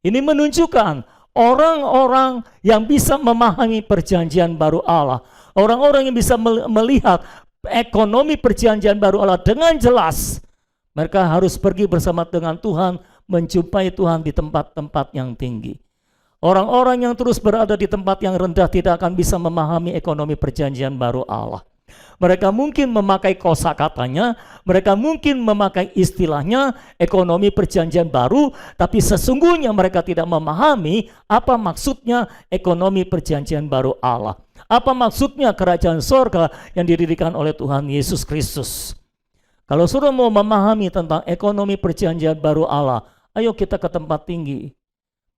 Ini menunjukkan orang-orang yang bisa memahami perjanjian baru Allah, orang-orang yang bisa melihat ekonomi perjanjian baru Allah dengan jelas, mereka harus pergi bersama dengan Tuhan, menjumpai Tuhan di tempat-tempat yang tinggi. Orang-orang yang terus berada di tempat yang rendah tidak akan bisa memahami ekonomi perjanjian baru Allah. Mereka mungkin memakai kosakatanya, mereka mungkin memakai istilahnya ekonomi perjanjian baru, tapi sesungguhnya mereka tidak memahami apa maksudnya ekonomi perjanjian baru Allah. Apa maksudnya kerajaan sorga yang didirikan oleh Tuhan Yesus Kristus. Kalau saudara mau memahami tentang ekonomi perjanjian baru Allah, ayo kita ke tempat tinggi.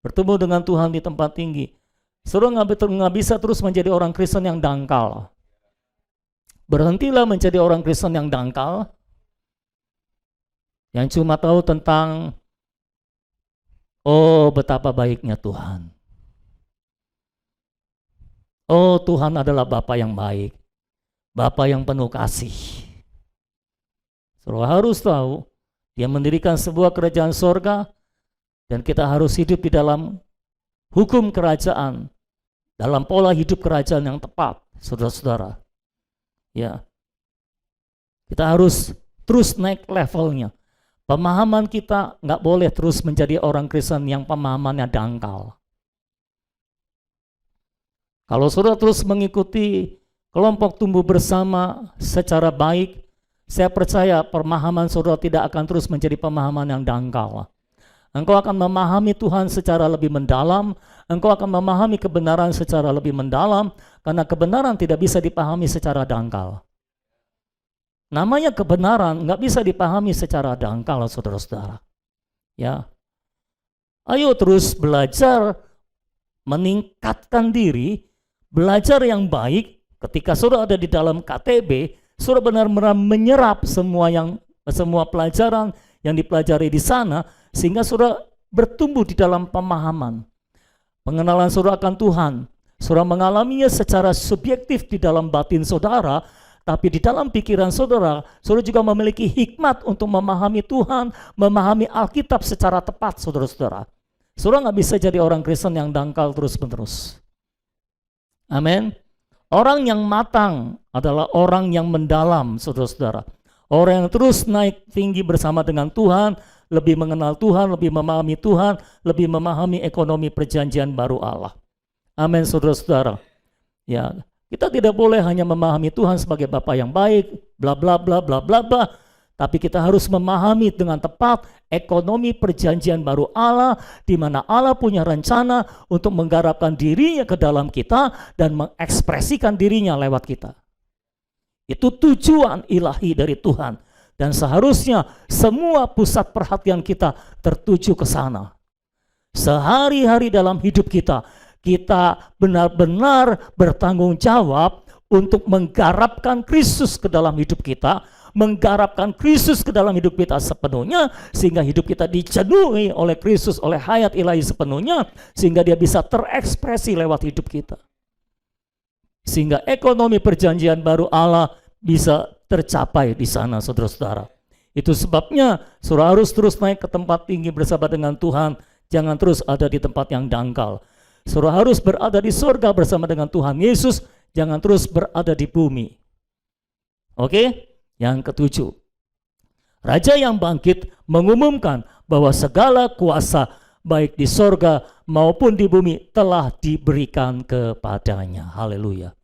Bertemu dengan Tuhan di tempat tinggi. Saudara nggak bisa terus menjadi orang Kristen yang dangkal. Berhentilah menjadi orang Kristen yang dangkal, yang cuma tahu tentang oh betapa baiknya Tuhan. Oh Tuhan adalah Bapa yang baik, Bapa yang penuh kasih. Saudara harus tahu, Dia mendirikan sebuah kerajaan sorga, dan kita harus hidup di dalam hukum kerajaan, dalam pola hidup kerajaan yang tepat, saudara-saudara. Ya, kita harus terus naik levelnya. Pemahaman kita nggak boleh terus menjadi orang Kristen yang pemahamannya dangkal. Kalau saudara terus mengikuti kelompok tumbuh bersama secara baik, saya percaya pemahaman saudara tidak akan terus menjadi pemahaman yang dangkal. Engkau akan memahami Tuhan secara lebih mendalam, engkau akan memahami kebenaran secara lebih mendalam, karena kebenaran tidak bisa dipahami secara dangkal. Namanya kebenaran nggak bisa dipahami secara dangkal, saudara-saudara. Ya, ayo terus belajar, meningkatkan diri, belajar yang baik. Ketika saudara ada di dalam KTB, saudara benar-benar menyerap semua pelajaran yang dipelajari di sana, sehingga saudara bertumbuh di dalam pemahaman. Pengenalan saudara akan Tuhan, saudara mengalaminya secara subjektif di dalam batin saudara, tapi di dalam pikiran saudara, saudara juga memiliki hikmat untuk memahami Tuhan, memahami Alkitab secara tepat, saudara-saudara. Saudara nggak bisa jadi orang Kristen yang dangkal terus-menerus. Amin. Orang yang matang adalah orang yang mendalam, saudara-saudara. Orang yang terus naik tinggi bersama dengan Tuhan, lebih mengenal Tuhan, lebih memahami Tuhan, lebih memahami ekonomi perjanjian baru Allah. Amin, saudara-saudara. Ya, kita tidak boleh hanya memahami Tuhan sebagai Bapa yang baik, bla bla bla bla bla bla, tapi kita harus memahami dengan tepat ekonomi perjanjian baru Allah, di mana Allah punya rencana untuk menggarapkan dirinya ke dalam kita dan mengekspresikan dirinya lewat kita. Itu tujuan ilahi dari Tuhan. Dan seharusnya semua pusat perhatian kita tertuju ke sana. Sehari-hari dalam hidup kita, kita benar-benar bertanggung jawab untuk menggarapkan Kristus ke dalam hidup kita, menggarapkan Kristus ke dalam hidup kita sepenuhnya, sehingga hidup kita dijenuhi oleh Kristus, oleh hayat ilahi sepenuhnya, sehingga dia bisa terekspresi lewat hidup kita. Sehingga ekonomi perjanjian baru Allah bisa tercapai di sana, saudara-saudara. Itu sebabnya saudara harus terus naik ke tempat tinggi bersama dengan Tuhan. Jangan terus ada di tempat yang dangkal. Saudara harus berada di surga bersama dengan Tuhan Yesus. Jangan terus berada di bumi. Oke? Yang ketujuh, Raja yang bangkit mengumumkan bahwa segala kuasa baik di surga maupun di bumi telah diberikan kepadanya. Haleluya.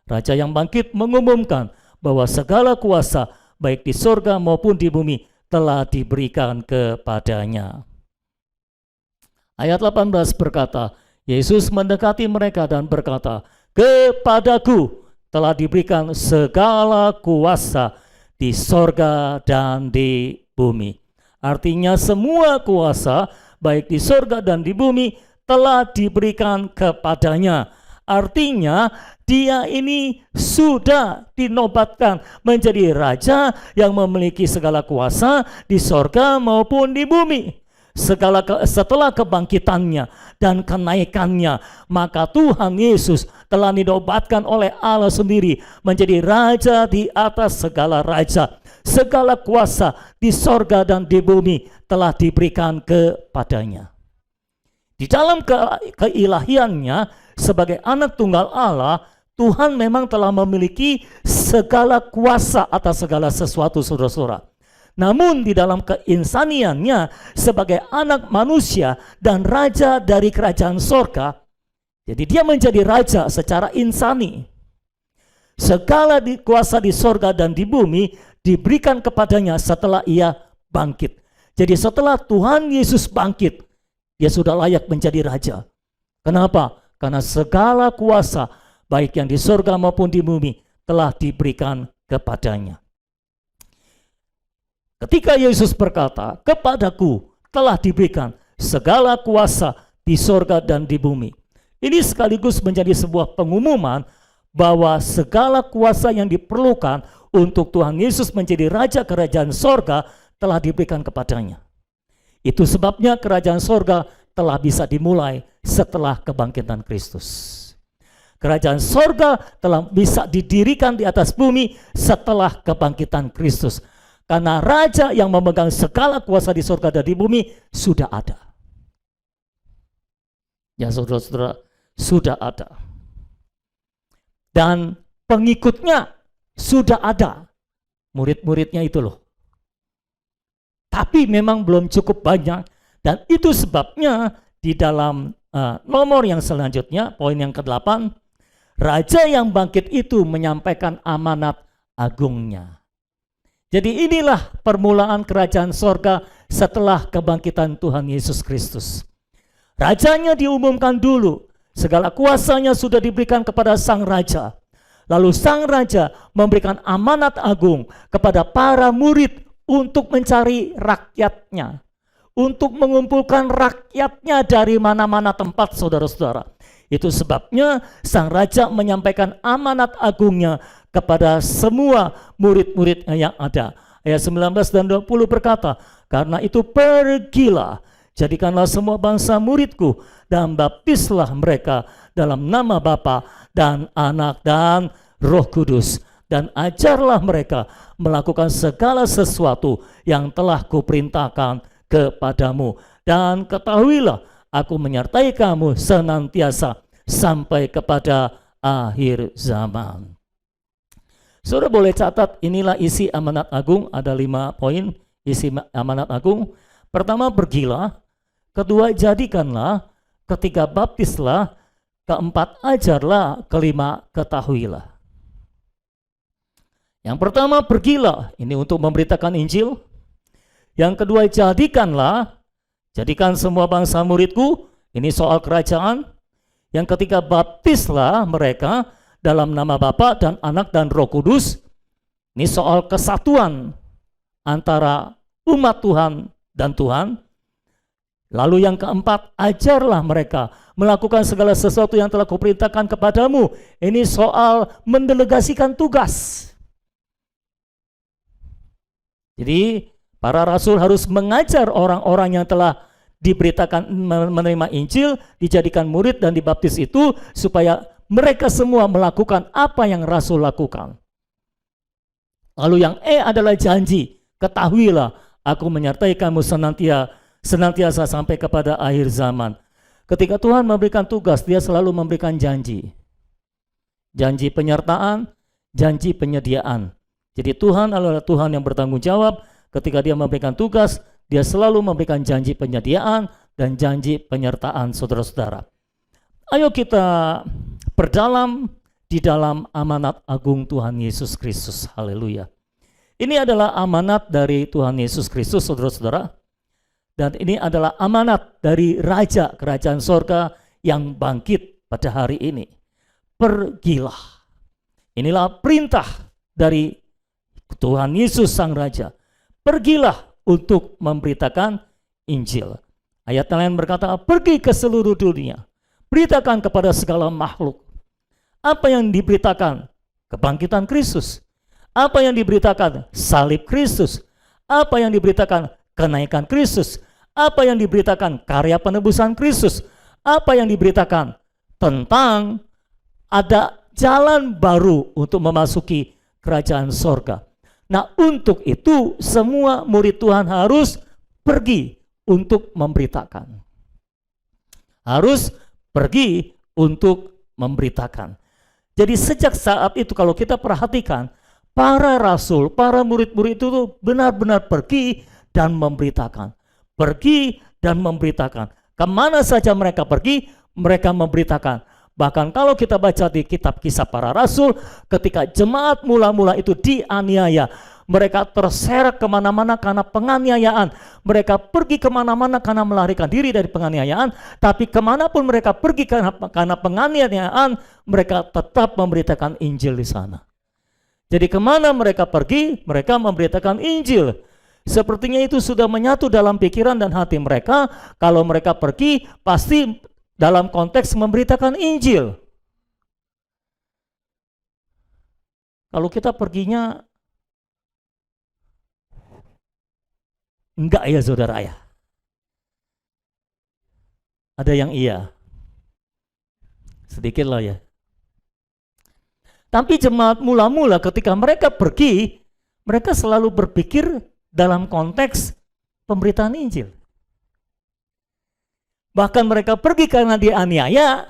Raja yang bangkit mengumumkan bahwa segala kuasa baik di surga maupun di bumi telah diberikan kepadanya. Ayat 18 berkata, Yesus mendekati mereka dan berkata, kepadaku telah diberikan segala kuasa di surga dan di bumi. Artinya semua kuasa baik di surga dan di bumi telah diberikan kepadanya. Artinya dia ini sudah dinobatkan menjadi raja yang memiliki segala kuasa di surga maupun di bumi. Setelah kebangkitannya dan kenaikannya, maka Tuhan Yesus telah dinobatkan oleh Allah sendiri menjadi raja di atas segala raja. segala kuasa di sorga dan di bumi telah diberikan kepadanya. Di dalam keilahiannya sebagai anak tunggal Allah, Tuhan memang telah memiliki segala kuasa atas segala sesuatu, saudara-saudara. Namun di dalam keinsaniannya sebagai anak manusia dan raja dari kerajaan sorga, jadi dia menjadi raja secara insani. Segala kuasa di sorga dan di bumi diberikan kepadanya setelah ia bangkit. Jadi setelah Tuhan Yesus bangkit, dia sudah layak menjadi raja. Kenapa? Karena segala kuasa baik yang di sorga maupun di bumi telah diberikan kepadanya. Ketika Yesus berkata, kepadaku telah diberikan segala kuasa di sorga dan di bumi. Ini sekaligus menjadi sebuah pengumuman bahwa segala kuasa yang diperlukan untuk Tuhan Yesus menjadi raja kerajaan sorga telah diberikan kepadanya. Itu sebabnya kerajaan sorga telah bisa dimulai setelah kebangkitan Kristus. Kerajaan sorga telah bisa didirikan di atas bumi setelah kebangkitan Kristus. Karena raja yang memegang segala kuasa di sorga dan di bumi sudah ada. Ya saudara-saudara, sudah ada. Dan pengikutnya sudah ada. Murid-muridnya itu loh. Tapi memang belum cukup banyak. Dan itu sebabnya di dalam nomor yang selanjutnya, poin yang ke-8, raja yang bangkit itu menyampaikan amanat agungnya. Jadi inilah permulaan kerajaan sorga setelah kebangkitan Tuhan Yesus Kristus. Rajanya diumumkan dulu, segala kuasanya sudah diberikan kepada sang raja. Lalu sang raja memberikan amanat agung kepada para murid untuk mencari rakyatnya, untuk mengumpulkan rakyatnya dari mana-mana tempat, saudara-saudara. Itu sebabnya sang raja menyampaikan amanat agungnya kepada semua murid-muridnya yang ada. Ayat 19 dan 20 berkata, karena itu pergilah, jadikanlah semua bangsa muridku, dan baptislah mereka dalam nama Bapa dan Anak dan Roh Kudus, dan ajarlah mereka melakukan segala sesuatu yang telah kuperintahkan kepadamu. Dan ketahuilah, aku menyertai kamu senantiasa sampai kepada akhir zaman. Saudara boleh catat, inilah isi amanat agung. Ada 5 poin isi amanat agung. Pertama, pergilah. Kedua, jadikanlah. Ketiga, baptislah. Keempat, ajarlah. Kelima, ketahuilah. Yang pertama, pergilah. Ini untuk memberitakan Injil. Yang kedua, jadikanlah. Jadikan semua bangsa muridku. Ini soal kerajaan. Yang ketiga, baptislah mereka dalam nama Bapa dan Anak dan Roh Kudus. Ini soal kesatuan antara umat Tuhan dan Tuhan. Lalu yang keempat, ajarlah mereka melakukan segala sesuatu yang telah kuperintahkan kepadamu. Ini soal mendelegasikan tugas. Jadi para rasul harus mengajar orang-orang yang telah diberitakan menerima Injil, dijadikan murid dan dibaptis itu, supaya mereka semua melakukan apa yang rasul lakukan. Lalu yang adalah janji, ketahuilah aku menyertai kamu senantiasa sampai kepada akhir zaman. Ketika Tuhan memberikan tugas, dia selalu memberikan janji. Janji penyertaan, janji penyediaan. Jadi Tuhan adalah Tuhan yang bertanggung jawab. Ketika dia memberikan tugas, dia selalu memberikan janji penyediaan dan janji penyertaan, saudara-saudara. Ayo kita berdalam di dalam amanat agung Tuhan Yesus Kristus. Haleluya. Ini adalah amanat dari Tuhan Yesus Kristus, saudara-saudara. Dan ini adalah amanat dari Raja Kerajaan Sorga yang bangkit pada hari ini. Pergilah. Inilah perintah dari Tuhan Yesus Sang Raja. Pergilah untuk memberitakan Injil. Ayat lain berkata, pergi ke seluruh dunia. Beritakan kepada segala makhluk. Apa yang diberitakan? Kebangkitan Kristus. Apa yang diberitakan? Salib Kristus. Apa yang diberitakan? Kenaikan Kristus. Apa yang diberitakan? Karya penebusan Kristus. Apa yang diberitakan? Tentang ada jalan baru untuk memasuki kerajaan sorga. Nah, untuk itu semua murid Tuhan harus pergi untuk memberitakan. Harus pergi untuk memberitakan. Jadi sejak saat itu kalau kita perhatikan, para rasul, para murid-murid itu benar-benar pergi dan memberitakan. Pergi dan memberitakan. Kemana saja mereka pergi, mereka memberitakan. Bahkan kalau kita baca di kitab Kisah Para Rasul, ketika jemaat mula-mula itu dianiaya, mereka terseret kemana-mana karena penganiayaan. Mereka pergi kemana-mana karena melarikan diri dari penganiayaan. Tapi kemanapun mereka pergi karena penganiayaan, mereka tetap memberitakan Injil di sana. Jadi kemana mereka pergi, mereka memberitakan Injil. Sepertinya itu sudah menyatu dalam pikiran dan hati mereka. Kalau mereka pergi, pasti dalam konteks memberitakan Injil. Kalau kita perginya enggak ya saudara ya? Ada yang iya. Sedikit lah ya. Tapi jemaat mula-mula ketika mereka pergi, mereka selalu berpikir dalam konteks pemberitaan Injil. Bahkan mereka pergi karena dianiaya,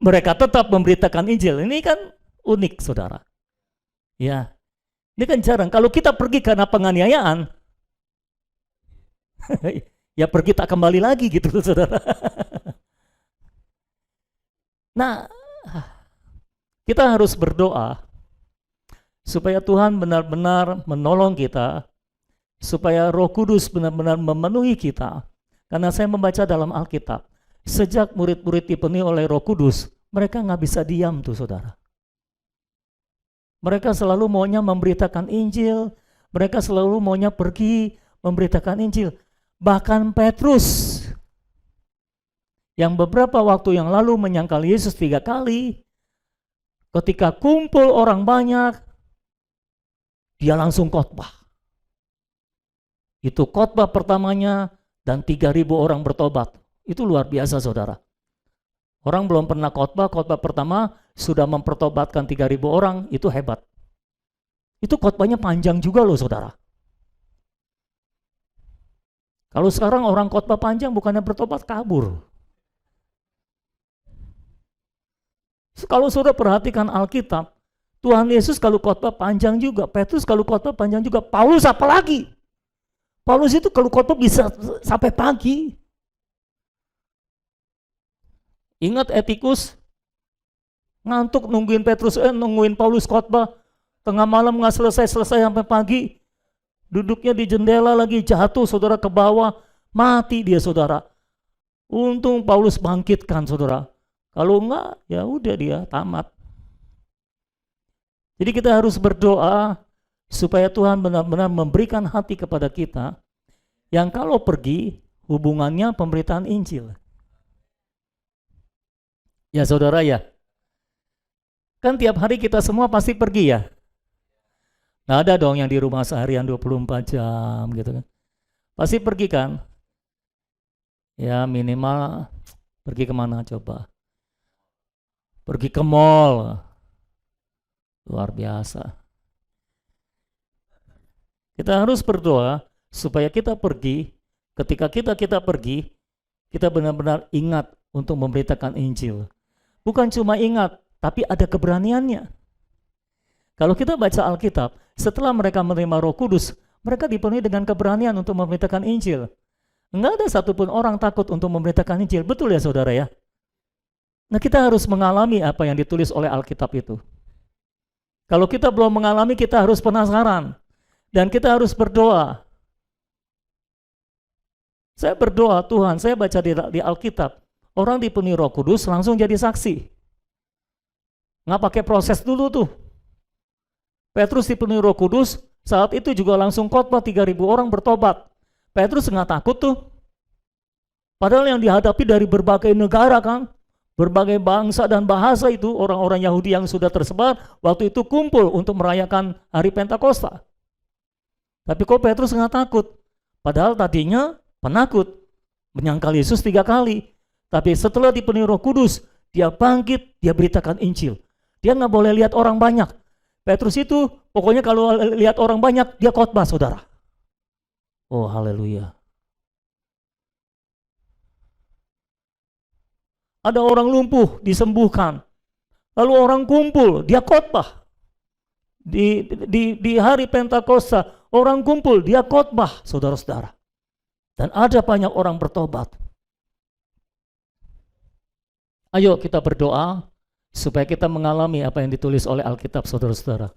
mereka tetap memberitakan Injil. Ini kan unik saudara. Ya, ini kan jarang. Kalau kita pergi karena penganiayaan, ya pergi tak kembali lagi gitu saudara. Nah, kita harus berdoa supaya Tuhan benar-benar menolong kita, supaya Roh Kudus benar-benar memenuhi kita. Karena saya membaca dalam Alkitab, sejak murid-murid dipenuhi oleh Roh Kudus, mereka nggak bisa diam tuh saudara. Mereka selalu maunya memberitakan Injil, mereka selalu maunya pergi memberitakan Injil. Bahkan Petrus, yang beberapa waktu yang lalu menyangkal Yesus 3 kali, ketika kumpul orang banyak, dia langsung khotbah. Itu khotbah pertamanya, dan 3.000 orang bertobat. Itu luar biasa saudara. Orang belum pernah khotbah pertama sudah mempertobatkan 3.000 orang, itu hebat. Itu khotbahnya panjang juga loh saudara. Kalau sekarang orang khotbah panjang bukannya bertobat, kabur. Kalau saudara perhatikan Alkitab, Tuhan Yesus kalau khotbah panjang juga, Petrus kalau khotbah panjang juga, Paulus apalagi? Paulus itu kalau khotbah bisa sampai pagi. Ingat Etikus ngantuk nungguin nungguin Paulus khotbah, tengah malam nggak selesai sampai pagi. Duduknya di jendela lagi, jatuh saudara ke bawah, mati dia saudara. Untung Paulus bangkitkan saudara. Kalau enggak, ya udah dia tamat. Jadi kita harus berdoa supaya Tuhan benar-benar memberikan hati kepada kita yang kalau pergi hubungannya pemberitaan Injil. Ya saudara ya, kan tiap hari kita semua pasti pergi ya. Nggak ada dong yang di rumah seharian 24 jam gitu kan. Pasti pergi kan. Ya minimal pergi kemana coba. Pergi ke mall. Luar biasa. Kita harus berdoa supaya kita pergi, ketika kita pergi, kita benar-benar ingat untuk memberitakan Injil. Bukan cuma ingat, tapi ada keberaniannya. Kalau kita baca Alkitab, setelah mereka menerima Roh Kudus, mereka dipenuhi dengan keberanian untuk memberitakan Injil. Enggak ada satupun orang takut untuk memberitakan Injil, betul ya saudara ya? Nah kita harus mengalami apa yang ditulis oleh Alkitab itu. Kalau kita belum mengalami, kita harus penasaran. Dan kita harus berdoa. Saya berdoa, Tuhan, saya baca di Alkitab, orang dipenuhi Roh Kudus langsung jadi saksi. Nggak pakai proses dulu tuh. Petrus dipenuhi Roh Kudus, saat itu juga langsung khotbah 3.000 orang bertobat. Petrus nggak takut tuh. Padahal yang dihadapi dari berbagai negara kan, berbagai bangsa dan bahasa itu, orang-orang Yahudi yang sudah tersebar, waktu itu kumpul untuk merayakan hari Pentakosta. Tapi kok Petrus nggak takut? Padahal tadinya penakut, menyangkal Yesus 3 kali. Tapi setelah dipenuhi Roh Kudus, dia bangkit, dia beritakan Injil. Dia nggak boleh lihat orang banyak. Petrus itu pokoknya kalau lihat orang banyak, dia khotbah, saudara. Oh, haleluya. Ada orang lumpuh, disembuhkan. Lalu orang kumpul, dia khotbah. Di hari Pentakosta, orang kumpul, dia khotbah, saudara-saudara. Dan ada banyak orang bertobat. Ayo kita berdoa supaya kita mengalami apa yang ditulis oleh Alkitab, saudara-saudara.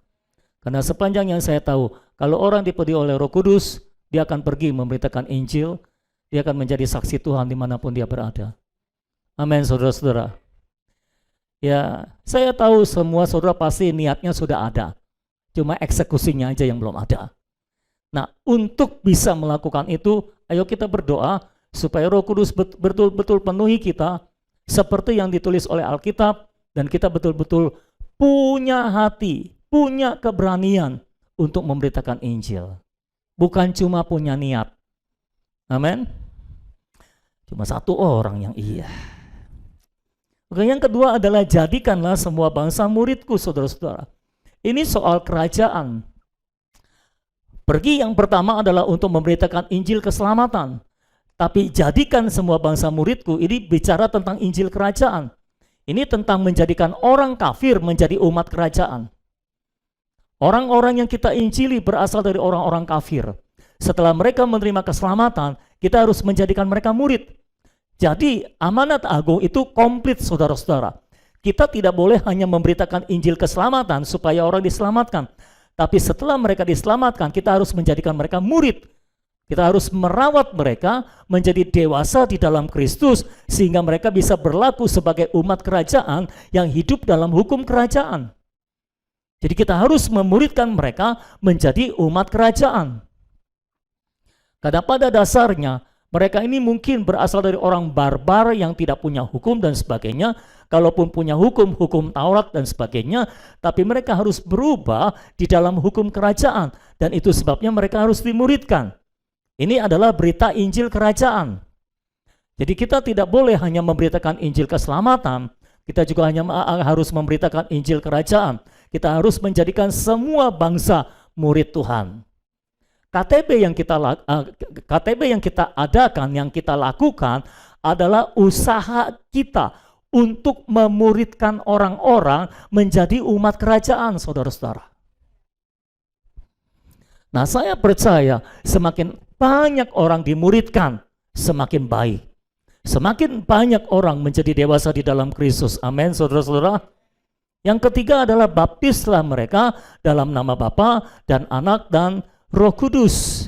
Karena sepanjang yang saya tahu, kalau orang dipenuhi oleh Roh Kudus, dia akan pergi memberitakan Injil, dia akan menjadi saksi Tuhan dimanapun dia berada. Amin, saudara-saudara. Ya, saya tahu semua saudara pasti niatnya sudah ada, cuma eksekusinya aja yang belum ada. Nah, untuk bisa melakukan itu, ayo kita berdoa supaya Roh Kudus betul-betul penuhi kita seperti yang ditulis oleh Alkitab, dan kita betul-betul punya hati, punya keberanian untuk memberitakan Injil. Bukan cuma punya niat. Amin. Cuma satu orang yang iya. Oke, yang kedua adalah jadikanlah semua bangsa muridku, saudara-saudara. Ini soal kerajaan. Pergi yang pertama adalah untuk memberitakan Injil keselamatan. Tapi jadikan semua bangsa muridku, ini bicara tentang Injil kerajaan. Ini tentang menjadikan orang kafir menjadi umat kerajaan. Orang-orang yang kita injili berasal dari orang-orang kafir. Setelah mereka menerima keselamatan, kita harus menjadikan mereka murid. Jadi amanat agung itu komplit, saudara-saudara. Kita tidak boleh hanya memberitakan Injil keselamatan supaya orang diselamatkan. Tapi setelah mereka diselamatkan, kita harus menjadikan mereka murid. Kita harus merawat mereka menjadi dewasa di dalam Kristus, sehingga mereka bisa berlaku sebagai umat kerajaan yang hidup dalam hukum kerajaan. Jadi kita harus memuridkan mereka menjadi umat kerajaan. Karena pada dasarnya mereka ini mungkin berasal dari orang barbar yang tidak punya hukum dan sebagainya. Kalaupun punya hukum, hukum Taurat dan sebagainya, tapi mereka harus berubah di dalam hukum kerajaan. Dan itu sebabnya mereka harus dimuridkan. Ini adalah berita Injil kerajaan. Jadi kita tidak boleh hanya memberitakan Injil keselamatan, kita juga hanya harus memberitakan Injil kerajaan. Kita harus menjadikan semua bangsa murid Tuhan. KTB yang kita adakan, yang kita lakukan adalah usaha kita untuk memuridkan orang-orang menjadi umat kerajaan, saudara-saudara. Nah, saya percaya semakin banyak orang dimuridkan, semakin baik. Semakin banyak orang menjadi dewasa di dalam Kristus. Amin, saudara-saudara. Yang ketiga adalah baptislah mereka dalam nama Bapa dan Anak dan Roh Kudus.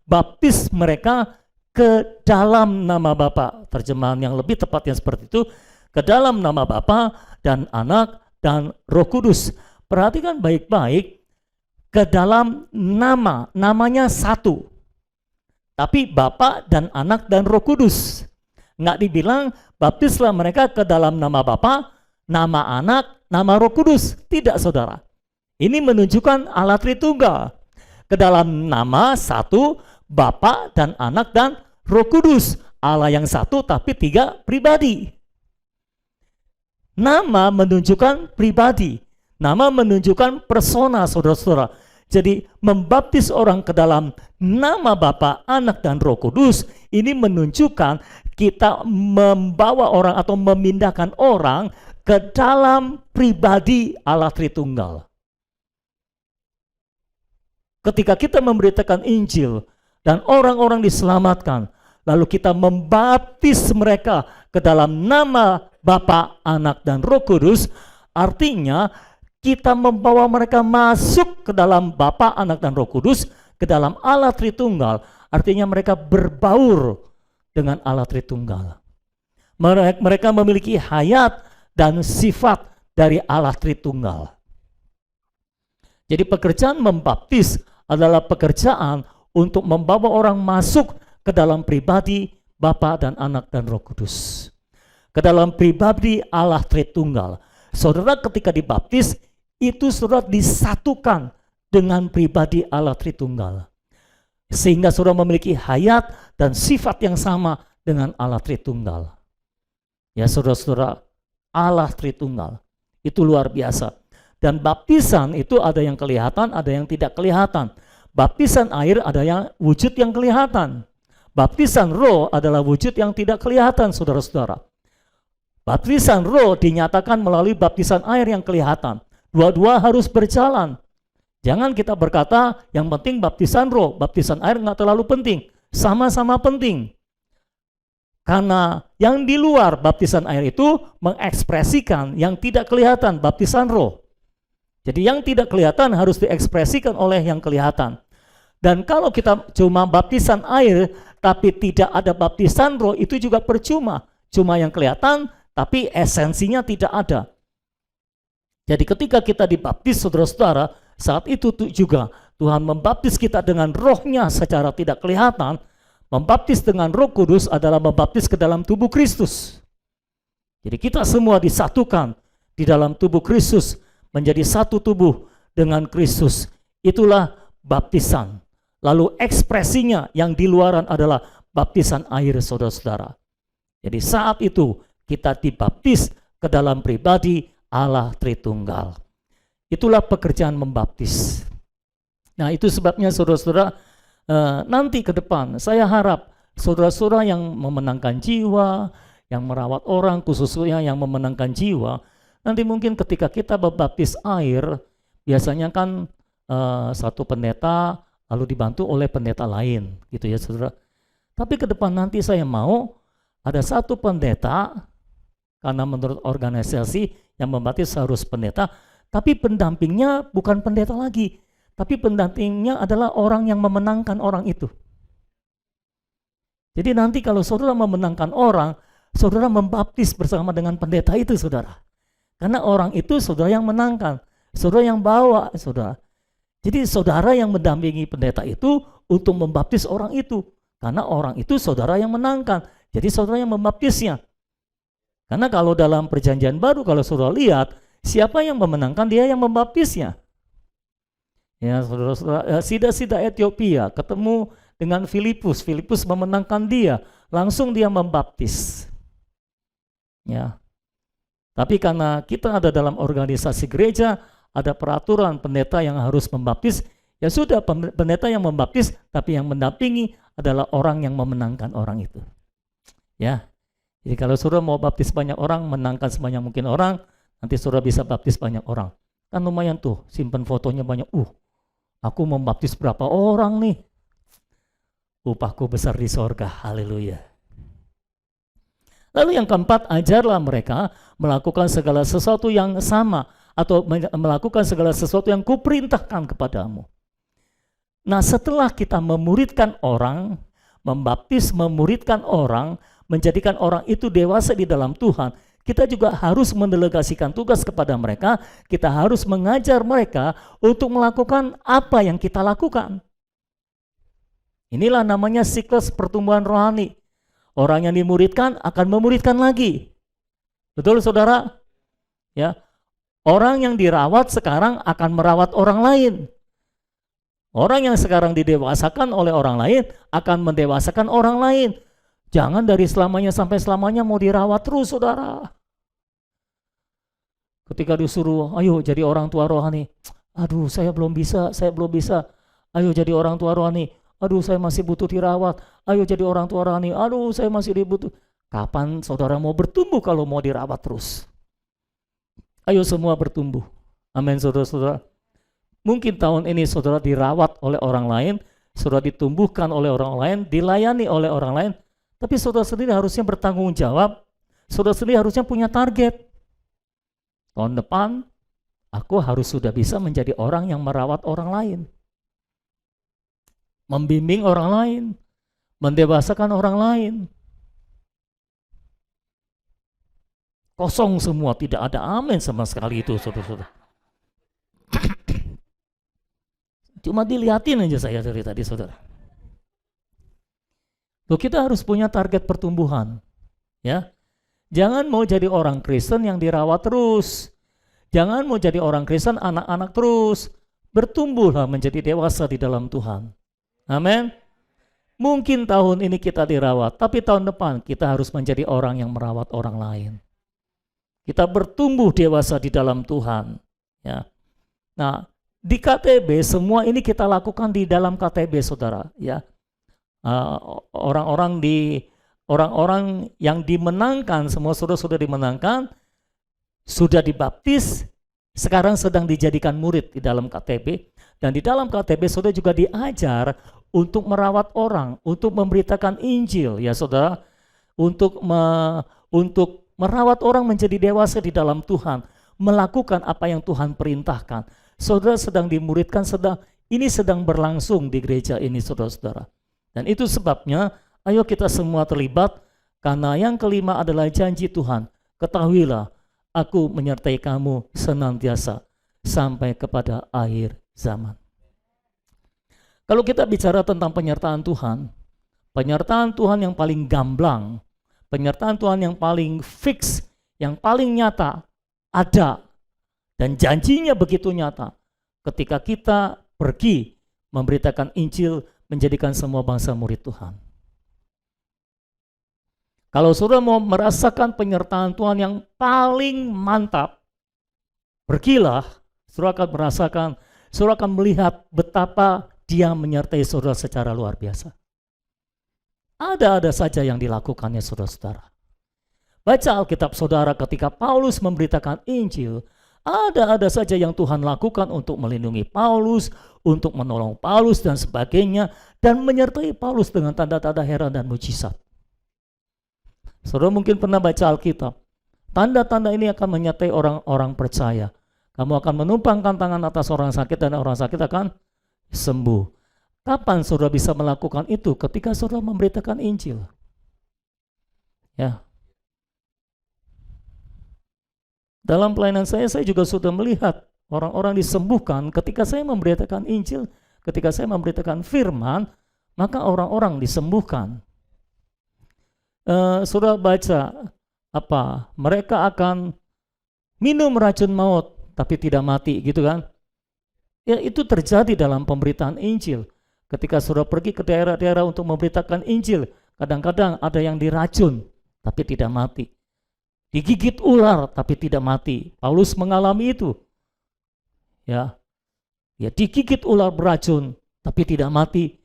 Baptis mereka ke dalam nama Bapa. Terjemahan yang lebih tepatnya seperti itu, ke dalam nama Bapa dan Anak dan Roh Kudus. Perhatikan baik-baik, ke dalam nama, namanya satu. Tapi Bapa dan Anak dan Roh Kudus. Nggak dibilang baptislah mereka ke dalam nama Bapa, nama Anak, nama Roh Kudus. Tidak, saudara. Ini menunjukkan Allah Tritunggal. Ke dalam nama satu, Bapa dan Anak dan Roh Kudus. Allah yang satu tapi tiga pribadi. Nama menunjukkan pribadi. Nama menunjukkan persona, saudara-saudara. Jadi membaptis orang ke dalam nama Bapa, Anak dan Roh Kudus ini menunjukkan kita membawa orang atau memindahkan orang ke dalam pribadi Allah Tritunggal. Ketika kita memberitakan Injil dan orang-orang diselamatkan, lalu kita membaptis mereka ke dalam nama Bapa, Anak dan Roh Kudus, artinya kita membawa mereka masuk ke dalam Bapa, Anak dan Roh Kudus, ke dalam Allah Tritunggal. Artinya mereka berbaur dengan Allah Tritunggal. Mereka memiliki hayat dan sifat dari Allah Tritunggal. Jadi pekerjaan membaptis adalah pekerjaan untuk membawa orang masuk ke dalam pribadi Bapa dan Anak dan Roh Kudus. Ke dalam pribadi Allah Tritunggal. Saudara ketika dibaptis, itu saudara disatukan dengan pribadi Allah Tritunggal. Sehingga saudara memiliki hayat dan sifat yang sama dengan Allah Tritunggal. Ya saudara-saudara, Allah Tritunggal itu luar biasa. Dan baptisan itu ada yang kelihatan, ada yang tidak kelihatan. Baptisan air ada yang wujud yang kelihatan. Baptisan roh adalah wujud yang tidak kelihatan, saudara-saudara. Baptisan roh dinyatakan melalui baptisan air yang kelihatan. Dua-dua harus berjalan. Jangan kita berkata yang penting baptisan roh, baptisan air nggak terlalu penting. Sama-sama penting. Karena yang di luar baptisan air itu mengekspresikan yang tidak kelihatan, baptisan roh. Jadi yang tidak kelihatan harus diekspresikan oleh yang kelihatan. Dan kalau kita cuma baptisan air tapi tidak ada baptisan roh, itu juga percuma. Cuma yang kelihatan tapi esensinya tidak ada. Jadi ketika kita dibaptis, saudara-saudara, saat itu juga Tuhan membaptis kita dengan rohnya secara tidak kelihatan. Membaptis dengan Roh Kudus adalah membaptis ke dalam tubuh Kristus. Jadi kita semua disatukan di dalam tubuh Kristus, menjadi satu tubuh dengan Kristus. Itulah baptisan. Lalu ekspresinya yang di luaran adalah baptisan air, saudara-saudara. Jadi saat itu kita dibaptis ke dalam pribadi Allah Tritunggal. Itulah pekerjaan membaptis. Nah, itu sebabnya saudara-saudara, nanti ke depan saya harap saudara-saudara yang memenangkan jiwa, yang merawat orang, khususnya yang memenangkan jiwa, nanti mungkin ketika kita membaptis air, biasanya kan satu pendeta lalu dibantu oleh pendeta lain, gitu ya saudara. Tapi ke depan nanti saya mau ada satu pendeta, karena menurut organisasi yang membaptis harus pendeta, tapi pendampingnya bukan pendeta lagi, tapi pendampingnya adalah orang yang memenangkan orang itu. Jadi nanti kalau saudara memenangkan orang, saudara membaptis bersama dengan pendeta itu, saudara. Karena orang itu saudara yang menangkan, saudara yang bawa, saudara. Jadi saudara yang mendampingi pendeta itu untuk membaptis orang itu. Karena orang itu saudara yang menangkan, jadi saudara yang membaptisnya. Karena kalau dalam perjanjian baru, kalau saudara lihat, siapa yang memenangkan, dia yang membaptisnya. Ya, saudara-saudara, sida-sida Ethiopia ketemu dengan Filipus, Filipus memenangkan dia, langsung dia membaptis. Ya. Tapi karena kita ada dalam organisasi gereja, ada peraturan pendeta yang harus membaptis, ya sudah pendeta yang membaptis, tapi yang mendampingi adalah orang yang memenangkan orang itu. Ya. Jadi kalau saudara mau baptis banyak orang, menangkan sebanyak mungkin orang, nanti saudara bisa baptis banyak orang. Kan lumayan tuh, simpan fotonya banyak. Aku membaptis berapa orang nih? Upahku besar di sorga. Haleluya. Lalu yang keempat, ajarlah mereka melakukan segala sesuatu yang sama atau melakukan segala sesuatu yang kuperintahkan kepadamu. Nah, setelah kita memuridkan orang, membaptis, memuridkan orang, menjadikan orang itu dewasa di dalam Tuhan, kita juga harus mendelegasikan tugas kepada mereka. Kita harus mengajar mereka untuk melakukan apa yang kita lakukan. Inilah namanya siklus pertumbuhan rohani. Orang yang dimuridkan akan memuridkan lagi. Betul, saudara? Ya. Orang yang dirawat sekarang akan merawat orang lain. Orang yang sekarang didewasakan oleh orang lain akan mendewasakan orang lain. Jangan dari selamanya sampai selamanya mau dirawat terus, saudara. Ketika disuruh, ayo jadi orang tua rohani. Aduh, saya belum bisa. Ayo jadi orang tua rohani. Aduh, saya masih butuh dirawat. Ayo jadi orang tua rohani. Aduh, saya masih dibutuh. Kapan saudara mau bertumbuh kalau mau dirawat terus? Ayo semua bertumbuh. Amin, saudara-saudara. Mungkin tahun ini saudara dirawat oleh orang lain, saudara ditumbuhkan oleh orang lain, dilayani oleh orang lain. Tapi saudara sendiri harusnya bertanggung jawab, saudara sendiri harusnya punya target. Tahun depan, aku harus sudah bisa menjadi orang yang merawat orang lain. Membimbing orang lain, mendewasakan orang lain. Kosong semua, tidak ada amin sama sekali itu, saudara-saudara. Cuma dilihatin aja saya dari tadi, saudara. Loh, kita harus punya target pertumbuhan, ya. Jangan mau jadi orang Kristen yang dirawat terus. Jangan mau jadi orang Kristen anak-anak terus. Bertumbuhlah menjadi dewasa di dalam Tuhan. Amin. Mungkin tahun ini kita dirawat, tapi tahun depan kita harus menjadi orang yang merawat orang lain. Kita bertumbuh dewasa di dalam Tuhan, ya. Nah, di KTB semua ini kita lakukan di dalam KTB, saudara. Ya, orang-orang yang dimenangkan, semua sudah dimenangkan, sudah dibaptis, sekarang sedang dijadikan murid di dalam KTB. Dan di dalam KTB saudara juga diajar untuk merawat orang, untuk memberitakan Injil, ya saudara, untuk merawat orang menjadi dewasa di dalam Tuhan, melakukan apa yang Tuhan perintahkan. Saudara sedang dimuridkan, ini sedang berlangsung di gereja ini, saudara-saudara. Dan itu sebabnya, ayo kita semua terlibat, karena yang kelima adalah janji Tuhan. Ketahuilah, aku menyertai kamu senantiasa sampai kepada akhir zaman. Kalau kita bicara tentang penyertaan Tuhan yang paling gamblang, penyertaan Tuhan yang paling fix, yang paling nyata, ada, dan janjinya begitu nyata ketika kita pergi memberitakan Injil, menjadikan semua bangsa murid Tuhan. Kalau saudara mau merasakan penyertaan Tuhan yang paling mantap, pergilah, saudara akan melihat betapa Dia menyertai saudara secara luar biasa. Ada saja yang dilakukannya, saudara-saudara. Baca Alkitab saudara, ketika Paulus memberitakan Injil, ada saja yang Tuhan lakukan untuk melindungi Paulus, untuk menolong Paulus dan sebagainya, dan menyertai Paulus dengan tanda-tanda heran dan mujizat. Saudara mungkin pernah baca Alkitab, tanda-tanda ini akan menyertai orang-orang percaya. Kamu akan menumpangkan tangan atas orang sakit dan orang sakit akan sembuh. Kapan saudara bisa melakukan itu? Ketika saudara memberitakan Injil. Ya. Dalam pelayanan saya juga sudah melihat orang-orang disembuhkan ketika saya memberitakan Injil, ketika saya memberitakan firman, maka orang-orang disembuhkan. Saudara baca apa? Mereka akan minum racun maut tapi tidak mati, gitu kan? Ya, itu terjadi dalam pemberitaan Injil. Ketika saudara pergi ke daerah-daerah untuk memberitakan Injil, kadang-kadang ada yang diracun tapi tidak mati. Digigit ular tapi tidak mati. Paulus mengalami itu. Ya, digigit ular beracun tapi tidak mati.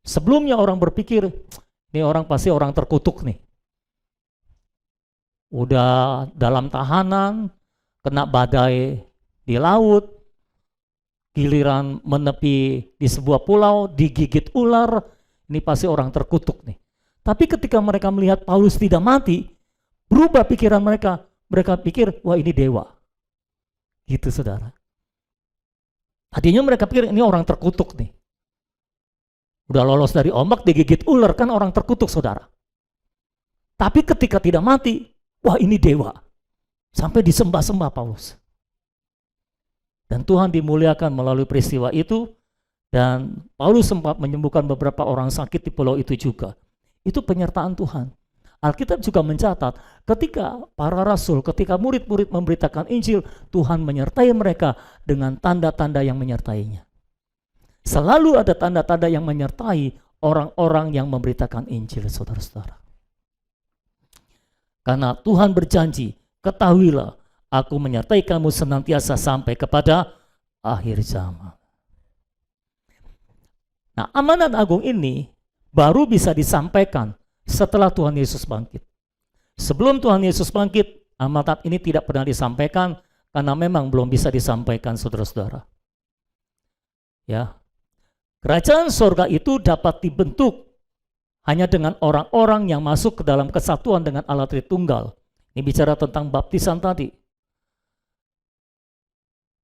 Sebelumnya orang berpikir, ini orang pasti orang terkutuk nih. Udah dalam tahanan, kena badai di laut, giliran menepi di sebuah pulau, digigit ular, ini pasti orang terkutuk nih. Tapi ketika mereka melihat Paulus tidak mati, berubah pikiran mereka. Mereka pikir, wah ini dewa. Gitu saudara. Tadinya mereka pikir ini orang terkutuk nih. Udah lolos dari ombak, digigit ular, kan orang terkutuk saudara. Tapi ketika tidak mati, wah ini dewa. Sampai disembah-sembah Paulus. Dan Tuhan dimuliakan melalui peristiwa itu. Dan Paulus sempat menyembuhkan beberapa orang sakit di pulau itu juga. Itu penyertaan Tuhan. Alkitab juga mencatat ketika para rasul, ketika murid-murid memberitakan Injil, Tuhan menyertai mereka dengan tanda-tanda yang menyertainya. Selalu ada tanda-tanda yang menyertai orang-orang yang memberitakan Injil, saudara-saudara. Karena Tuhan berjanji, ketahuilah, aku menyertai kamu senantiasa sampai kepada akhir zaman. Nah, amanat agung ini baru bisa disampaikan setelah Tuhan Yesus bangkit. Sebelum Tuhan Yesus bangkit, amanat ini tidak pernah disampaikan karena memang belum bisa disampaikan, saudara-saudara. Ya. Kerajaan sorga itu dapat dibentuk hanya dengan orang-orang yang masuk ke dalam kesatuan dengan Allah Tritunggal. Ini bicara tentang baptisan tadi.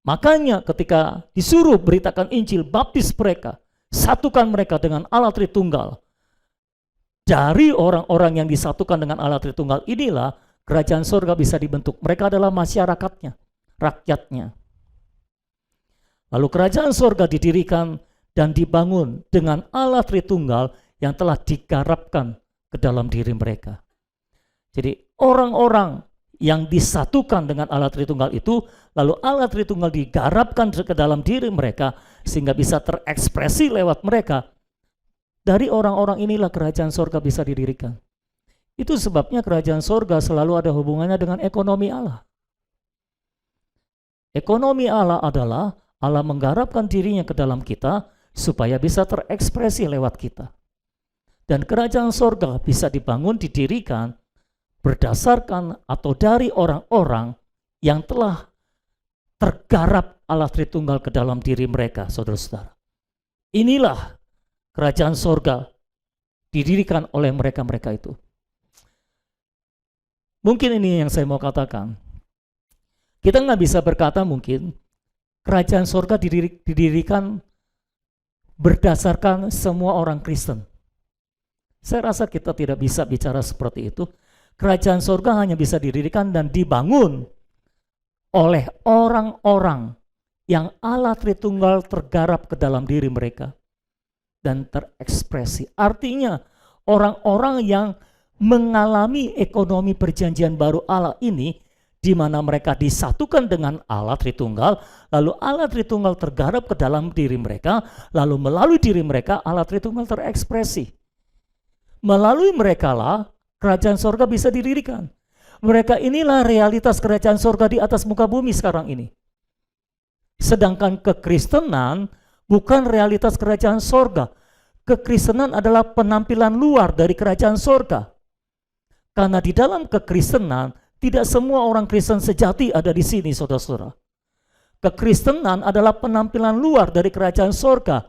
Makanya ketika disuruh beritakan Injil, baptis mereka, satukan mereka dengan Allah Tritunggal. Dari orang-orang yang disatukan dengan Allah Tritunggal inilah kerajaan surga bisa dibentuk. Mereka adalah masyarakatnya, rakyatnya. Lalu kerajaan surga didirikan dan dibangun dengan Allah Tritunggal yang telah digarapkan ke dalam diri mereka. Jadi orang-orang yang disatukan dengan Allah Tritunggal itu, lalu Allah Tritunggal digarapkan ke dalam diri mereka sehingga bisa terekspresi lewat mereka. Dari orang-orang inilah kerajaan sorga bisa didirikan. Itu sebabnya kerajaan sorga selalu ada hubungannya dengan ekonomi Allah. Ekonomi Allah adalah Allah menggarapkan dirinya ke dalam kita supaya bisa terekspresi lewat kita. Dan kerajaan sorga bisa dibangun, didirikan berdasarkan atau dari orang-orang yang telah tergarap Allah Tritunggal ke dalam diri mereka, saudara-saudara. Inilah kerajaan sorga didirikan oleh mereka-mereka itu. Mungkin ini yang saya mau katakan. Kita nggak bisa berkata mungkin kerajaan sorga didirikan berdasarkan semua orang Kristen. Saya rasa kita tidak bisa bicara seperti itu. Kerajaan sorga hanya bisa didirikan dan dibangun oleh orang-orang yang Allah Tritunggal tergarap ke dalam diri mereka dan terekspresi. Artinya orang-orang yang mengalami ekonomi perjanjian baru Allah ini, di mana mereka disatukan dengan Allah Tritunggal, lalu Allah Tritunggal tergarap ke dalam diri mereka, lalu melalui diri mereka Allah Tritunggal terekspresi. Melalui mereka lah kerajaan sorga bisa didirikan. Mereka inilah realitas kerajaan sorga di atas muka bumi sekarang ini. Sedangkan kekristenan bukan realitas kerajaan sorga. Kekristenan adalah penampilan luar dari kerajaan sorga. Karena di dalam kekristenan, tidak semua orang Kristen sejati ada di sini, saudara-saudara. Kekristenan adalah penampilan luar dari kerajaan sorga,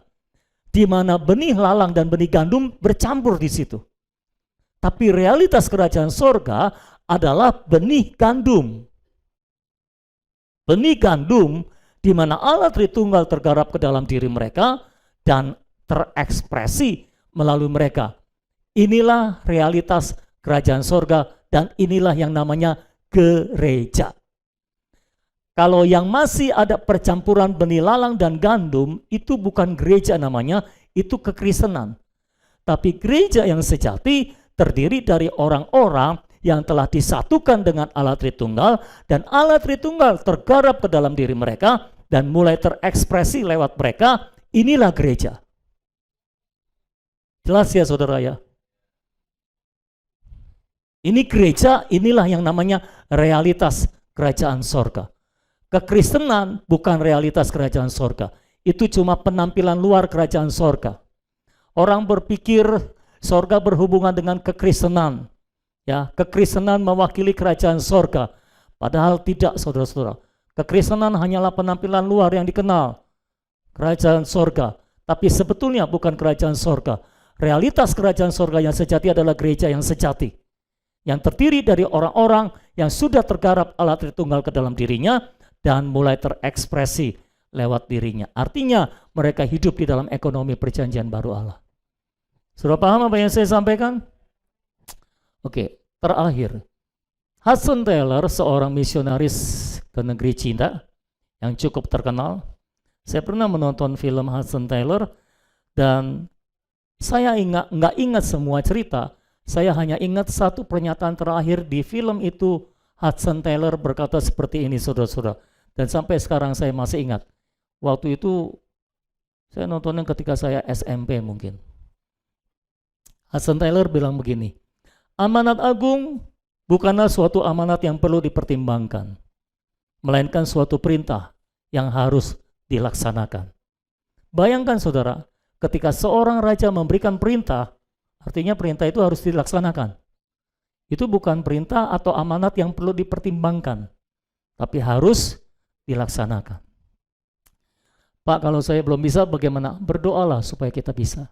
di mana benih lalang dan benih gandum bercampur di situ. Tapi realitas kerajaan sorga adalah benih gandum. Benih gandum di mana Allah Tritunggal tergarap ke dalam diri mereka dan terekspresi melalui mereka. Inilah realitas kerajaan sorga dan inilah yang namanya gereja. Kalau yang masih ada percampuran benih lalang dan gandum, itu bukan gereja namanya, itu kekristenan. Tapi gereja yang sejati terdiri dari orang-orang yang telah disatukan dengan Allah Tritunggal, dan Allah Tritunggal tergarap ke dalam diri mereka dan mulai terekspresi lewat mereka. Inilah gereja. Jelas ya saudara ya? Ini gereja, inilah yang namanya realitas kerajaan sorga. Kekristenan bukan realitas kerajaan sorga. Itu cuma penampilan luar kerajaan sorga. Orang berpikir sorga berhubungan dengan kekristenan. Ya, kekristenan mewakili kerajaan sorga. Padahal tidak, saudara-saudara. Kekristenan hanyalah penampilan luar yang dikenal. Kerajaan sorga. Tapi sebetulnya bukan kerajaan sorga. Realitas kerajaan sorga yang sejati adalah gereja yang sejati. Yang terdiri dari orang-orang yang sudah tergarap Allah Tritunggal ke dalam dirinya dan mulai terekspresi lewat dirinya. Artinya mereka hidup di dalam ekonomi perjanjian baru Allah. Sudah paham apa yang saya sampaikan? Oke, terakhir. Hudson Taylor, seorang misionaris ke negeri Cina yang cukup terkenal. Saya pernah menonton film Hudson Taylor dan saya nggak ingat semua cerita. Saya hanya ingat satu pernyataan terakhir di film itu. Hudson Taylor berkata seperti ini, saudara-saudara. Dan sampai sekarang saya masih ingat. Waktu itu saya nontonnya ketika saya SMP mungkin. Hudson Taylor bilang begini, amanat agung bukanlah suatu amanat yang perlu dipertimbangkan, melainkan suatu perintah yang harus dilaksanakan. Bayangkan saudara, ketika seorang raja memberikan perintah, artinya perintah itu harus dilaksanakan. Itu bukan perintah atau amanat yang perlu dipertimbangkan, tapi harus dilaksanakan. Pak, kalau saya belum bisa bagaimana? Berdoalah supaya kita bisa.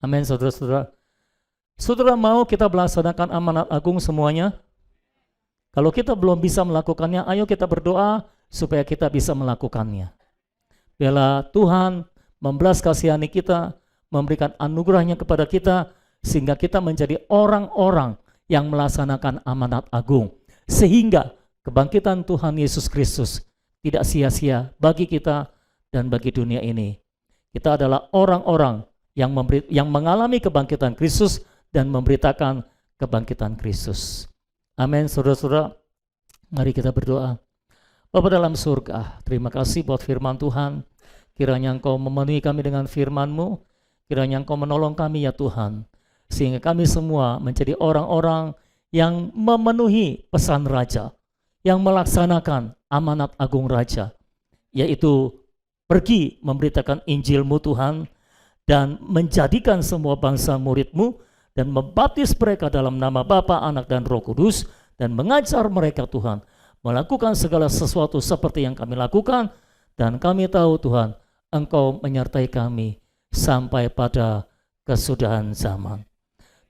Amin, saudara-saudara. Saudara mau kita melaksanakan amanat agung semuanya? Kalau kita belum bisa melakukannya, ayo kita berdoa supaya kita bisa melakukannya. Biarlah Tuhan membelas kasihani kita, memberikan anugerahnya kepada kita, sehingga kita menjadi orang-orang yang melaksanakan amanat agung. Sehingga kebangkitan Tuhan Yesus Kristus tidak sia-sia bagi kita dan bagi dunia ini. Kita adalah orang-orang yang mengalami kebangkitan Kristus dan memberitakan kebangkitan Kristus. Amin, saudara-saudara. Mari kita berdoa. Bapa dalam surga, terima kasih buat firman Tuhan. Kiranya Engkau memenuhi kami dengan firman-Mu. Kiranya Engkau menolong kami ya Tuhan. Sehingga kami semua menjadi orang-orang yang memenuhi pesan Raja. Yang melaksanakan amanat agung Raja. Yaitu Pergi memberitakan Injil-Mu Tuhan, dan menjadikan semua bangsa murid-Mu, dan membaptis mereka dalam nama Bapa, Anak, dan Roh Kudus, dan mengajar mereka Tuhan melakukan segala sesuatu seperti yang kami lakukan, dan kami tahu Tuhan, Engkau menyertai kami sampai pada kesudahan zaman.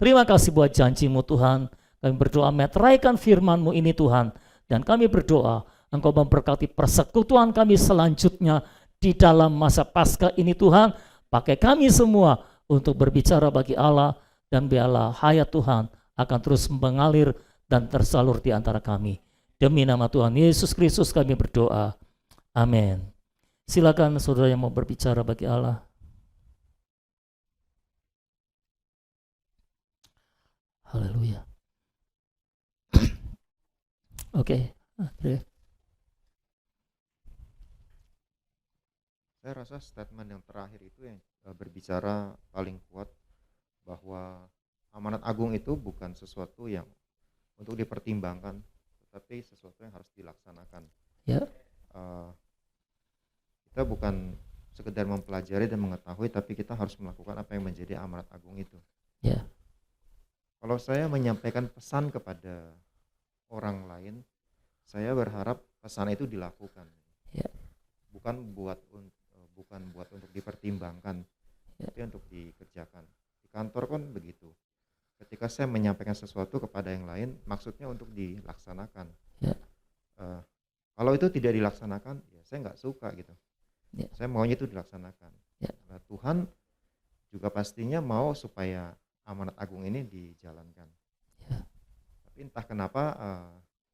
Terima kasih buat janji-Mu Tuhan. Kami berdoa meteraikan firman-Mu ini Tuhan, dan kami berdoa Engkau memberkati persekutuan kami selanjutnya di dalam masa Paskah ini Tuhan. Pakai kami semua untuk berbicara bagi Allah, dan biarlah hayat Tuhan akan terus mengalir dan tersalur di antara kami. Demi nama Tuhan Yesus Kristus kami berdoa. Amin. Silakan saudara yang mau berbicara bagi Allah. Haleluya. Oke. Saya rasa statement yang terakhir itu yang berbicara paling kuat, bahwa amanat agung itu bukan sesuatu yang untuk dipertimbangkan, tetapi sesuatu yang harus dilaksanakan. Ya. Kita bukan sekedar mempelajari dan mengetahui, tapi kita harus melakukan apa yang menjadi amanat agung itu. Ya. Kalau saya menyampaikan pesan kepada orang lain, saya berharap pesan itu dilakukan. Ya. Bukan buat untuk dipertimbangkan, tapi untuk dikerjakan. Di kantor kan begitu. Ketika saya menyampaikan sesuatu kepada yang lain, maksudnya untuk dilaksanakan. Ya. Kalau itu tidak dilaksanakan, ya saya nggak suka gitu. Ya. Saya maunya itu dilaksanakan. Ya. Nah, Tuhan juga pastinya mau supaya amanat agung ini dijalankan. Ya. Tapi entah kenapa,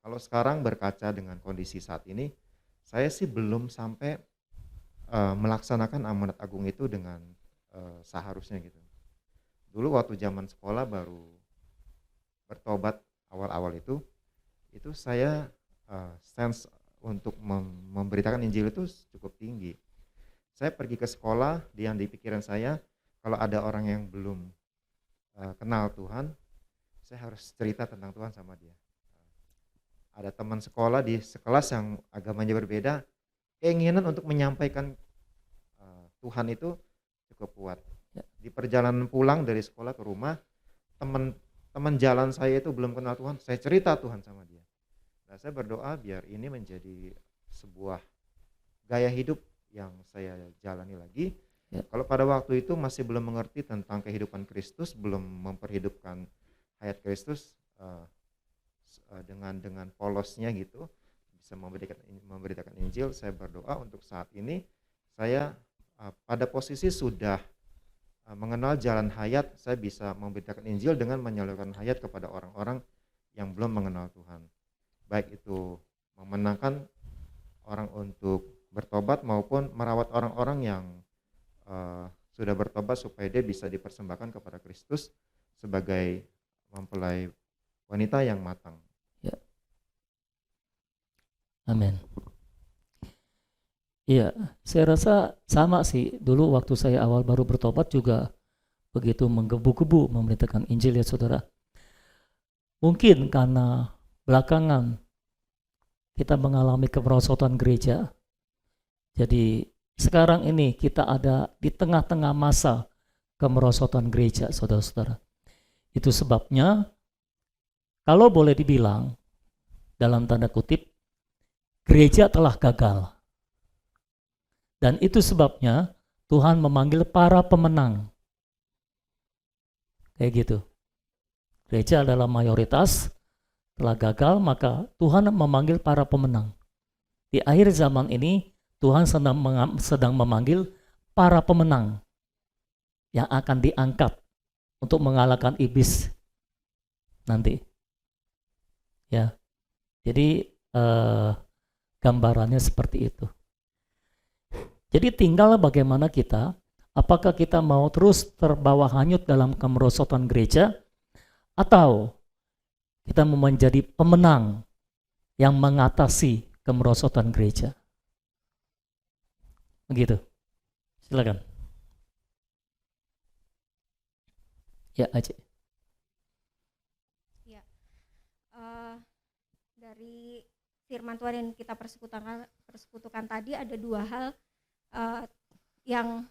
kalau sekarang berkaca dengan kondisi saat ini, saya sih belum sampai melaksanakan amanat agung itu dengan seharusnya gitu. Dulu waktu zaman sekolah baru bertobat awal-awal itu saya sense untuk memberitakan Injil itu cukup tinggi. Saya pergi ke sekolah, yang di pikiran saya kalau ada orang yang belum kenal Tuhan, saya harus cerita tentang Tuhan sama dia. Ada teman sekolah di sekelas yang agamanya berbeda, keinginan untuk menyampaikan Tuhan itu cukup kuat. Di perjalanan pulang dari sekolah ke rumah, teman jalan saya itu belum kenal Tuhan, saya cerita Tuhan sama dia. Nah, saya berdoa biar ini menjadi sebuah gaya hidup yang saya jalani lagi. Ya. Kalau pada waktu itu masih belum mengerti tentang kehidupan Kristus, belum memperhidupkan hayat Kristus dengan polosnya gitu, bisa memberitakan Injil, saya berdoa untuk saat ini saya pada posisi sudah mengenal jalan hayat, saya bisa memberitakan Injil dengan menyalurkan hayat kepada orang-orang yang belum mengenal Tuhan. Baik itu memenangkan orang untuk bertobat maupun merawat orang-orang yang sudah bertobat supaya dia bisa dipersembahkan kepada Kristus sebagai mempelai wanita yang matang. Ya. Amin. Iya, saya rasa sama sih. Dulu waktu saya awal baru bertobat juga begitu menggebu-gebu memberitakan Injil ya saudara. Mungkin karena belakangan kita mengalami kemerosotan gereja. Jadi sekarang ini kita ada di tengah-tengah masa kemerosotan gereja saudara-saudara. Itu sebabnya kalau boleh dibilang dalam tanda kutip, gereja telah gagal. Dan itu sebabnya Tuhan memanggil para pemenang. Kayak gitu. Gereja adalah mayoritas, telah gagal, maka Tuhan memanggil para pemenang. Di akhir zaman ini, Tuhan sedang memanggil para pemenang yang akan diangkat untuk mengalahkan iblis nanti. Ya, jadi gambarannya seperti itu. Jadi tinggal bagaimana kita, apakah kita mau terus terbawa hanyut dalam kemerosotan gereja, atau kita mau menjadi pemenang yang mengatasi kemerosotan gereja. Begitu. Silakan. Ya, Aceh. Ya, dari firman Tuhan yang kita persekutukan tadi ada dua hal eh, yang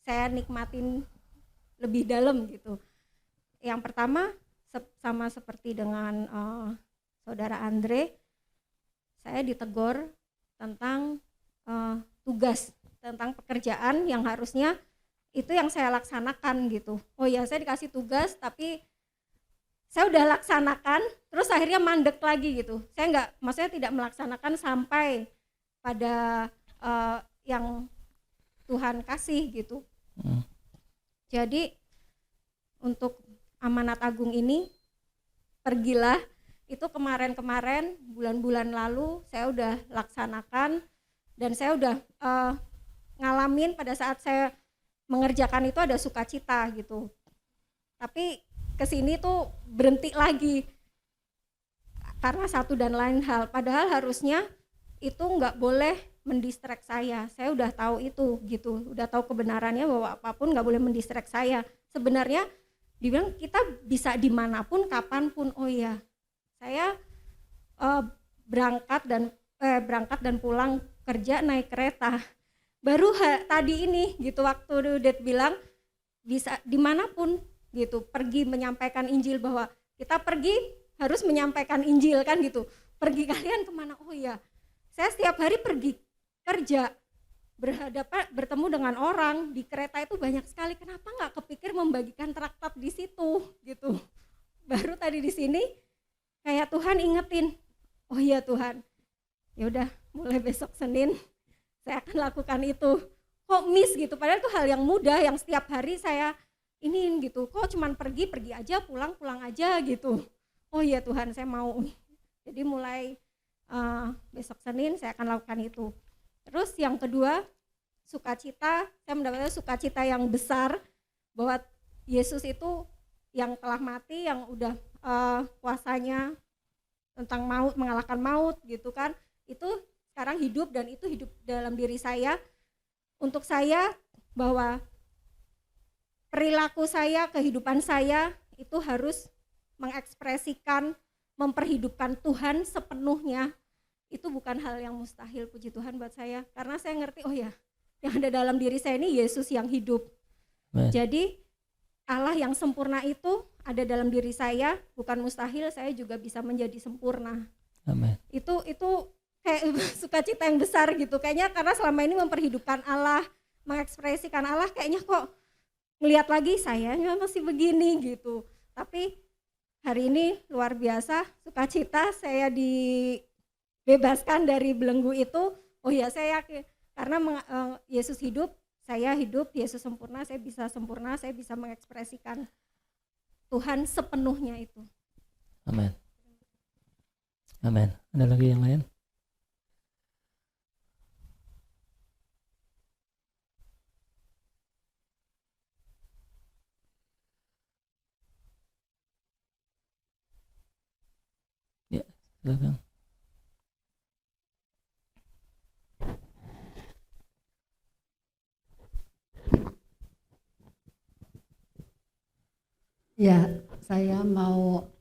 saya nikmatin lebih dalam gitu. Yang pertama sama seperti dengan saudara Andre, saya ditegur tentang tugas, tentang pekerjaan yang harusnya itu yang saya laksanakan gitu. Oh ya, saya dikasih tugas tapi saya udah laksanakan, terus akhirnya mandek lagi gitu. Maksudnya tidak melaksanakan sampai pada yang Tuhan kasih gitu. Jadi untuk amanat agung ini, pergilah, itu kemarin-kemarin bulan-bulan lalu saya udah laksanakan, dan saya udah ngalamin pada saat saya mengerjakan itu ada sukacita gitu. Tapi kesini tuh berhenti lagi karena satu dan lain hal. Padahal harusnya itu nggak boleh mendistract saya. Saya udah tahu itu gitu, udah tahu kebenarannya bahwa apapun nggak boleh mendistract saya. Sebenarnya dibilang kita bisa dimanapun, kapanpun. Oh iya, saya berangkat dan pulang kerja naik kereta. Baru tadi ini gitu waktu Ded bilang bisa dimanapun gitu, pergi menyampaikan Injil, bahwa kita pergi harus menyampaikan Injil kan gitu. Pergi kalian kemana? Oh iya, saya setiap hari pergi kerja, bertemu dengan orang di kereta itu banyak sekali. Kenapa nggak kepikir membagikan traktat di situ gitu? Baru tadi di sini kayak Tuhan ingetin, oh iya Tuhan, ya udah mulai besok Senin saya akan lakukan itu. Kok miss gitu, padahal itu hal yang mudah yang setiap hari saya iniin gitu. Kok cuman pergi aja, pulang aja gitu. Oh iya Tuhan, saya mau. Jadi mulai besok Senin saya akan lakukan itu. Terus yang kedua, sukacita, saya mendapatkan sukacita yang besar bahwa Yesus itu yang telah mati, yang udah kuasanya tentang maut, mengalahkan maut gitu kan, itu sekarang hidup, dan itu hidup dalam diri saya. Untuk saya, bahwa perilaku saya, kehidupan saya itu harus mengekspresikan, memperhidupkan Tuhan sepenuhnya. Itu bukan hal yang mustahil, puji Tuhan buat saya, karena saya ngerti, oh ya, yang ada dalam diri saya ini Yesus yang hidup. Jadi Allah yang sempurna itu ada dalam diri saya, bukan mustahil saya juga bisa menjadi sempurna. Amin. Itu kayak sukacita yang besar gitu, kayaknya karena selama ini memperhidupkan Allah, mengekspresikan Allah, kayaknya kok ngelihat lagi saya masih begini gitu. Tapi hari ini luar biasa, sukacita, saya dibebaskan dari belenggu itu. Oh ya, saya yakin karena Yesus hidup, saya hidup, Yesus sempurna, saya bisa mengekspresikan Tuhan sepenuhnya itu. Amin. Amin. Ada lagi yang lain? Ya, silakan. Ya, saya mau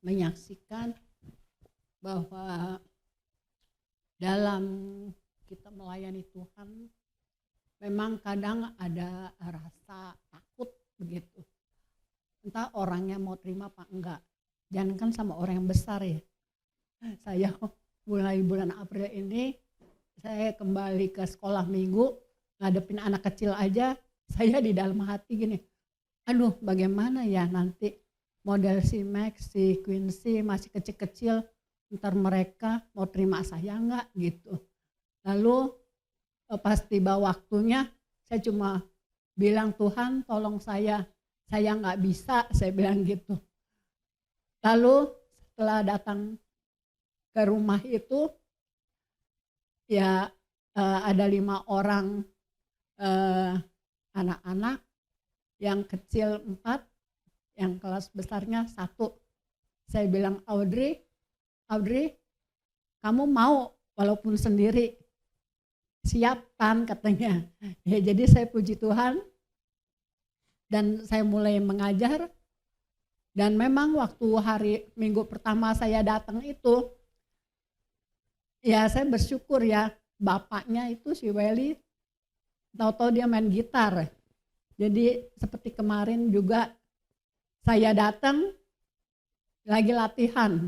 menyaksikan bahwa dalam kita melayani Tuhan memang kadang ada rasa takut begitu. Entah orangnya mau terima apa enggak. Jangankan sama orang yang besar ya. Saya mulai bulan April ini saya kembali ke sekolah minggu, ngadepin anak kecil aja, saya di dalam hati gini, aduh bagaimana ya nanti model si Max, si Quincy masih kecil-kecil, ntar mereka mau terima saya enggak gitu. Lalu pas tiba waktunya saya cuma bilang, Tuhan tolong saya enggak bisa, saya bilang gitu. Lalu setelah datang ke rumah itu ya ada 5 orang anak-anak, yang kecil 4, yang kelas besarnya 1. Saya bilang, Audrey, kamu mau walaupun sendiri? Siap kan katanya. Ya, jadi saya puji Tuhan dan saya mulai mengajar, dan memang waktu hari Minggu pertama saya datang itu Ya saya bersyukur ya, bapaknya itu si Welly, tahu-tahu dia main gitar. Jadi seperti kemarin juga saya datang lagi latihan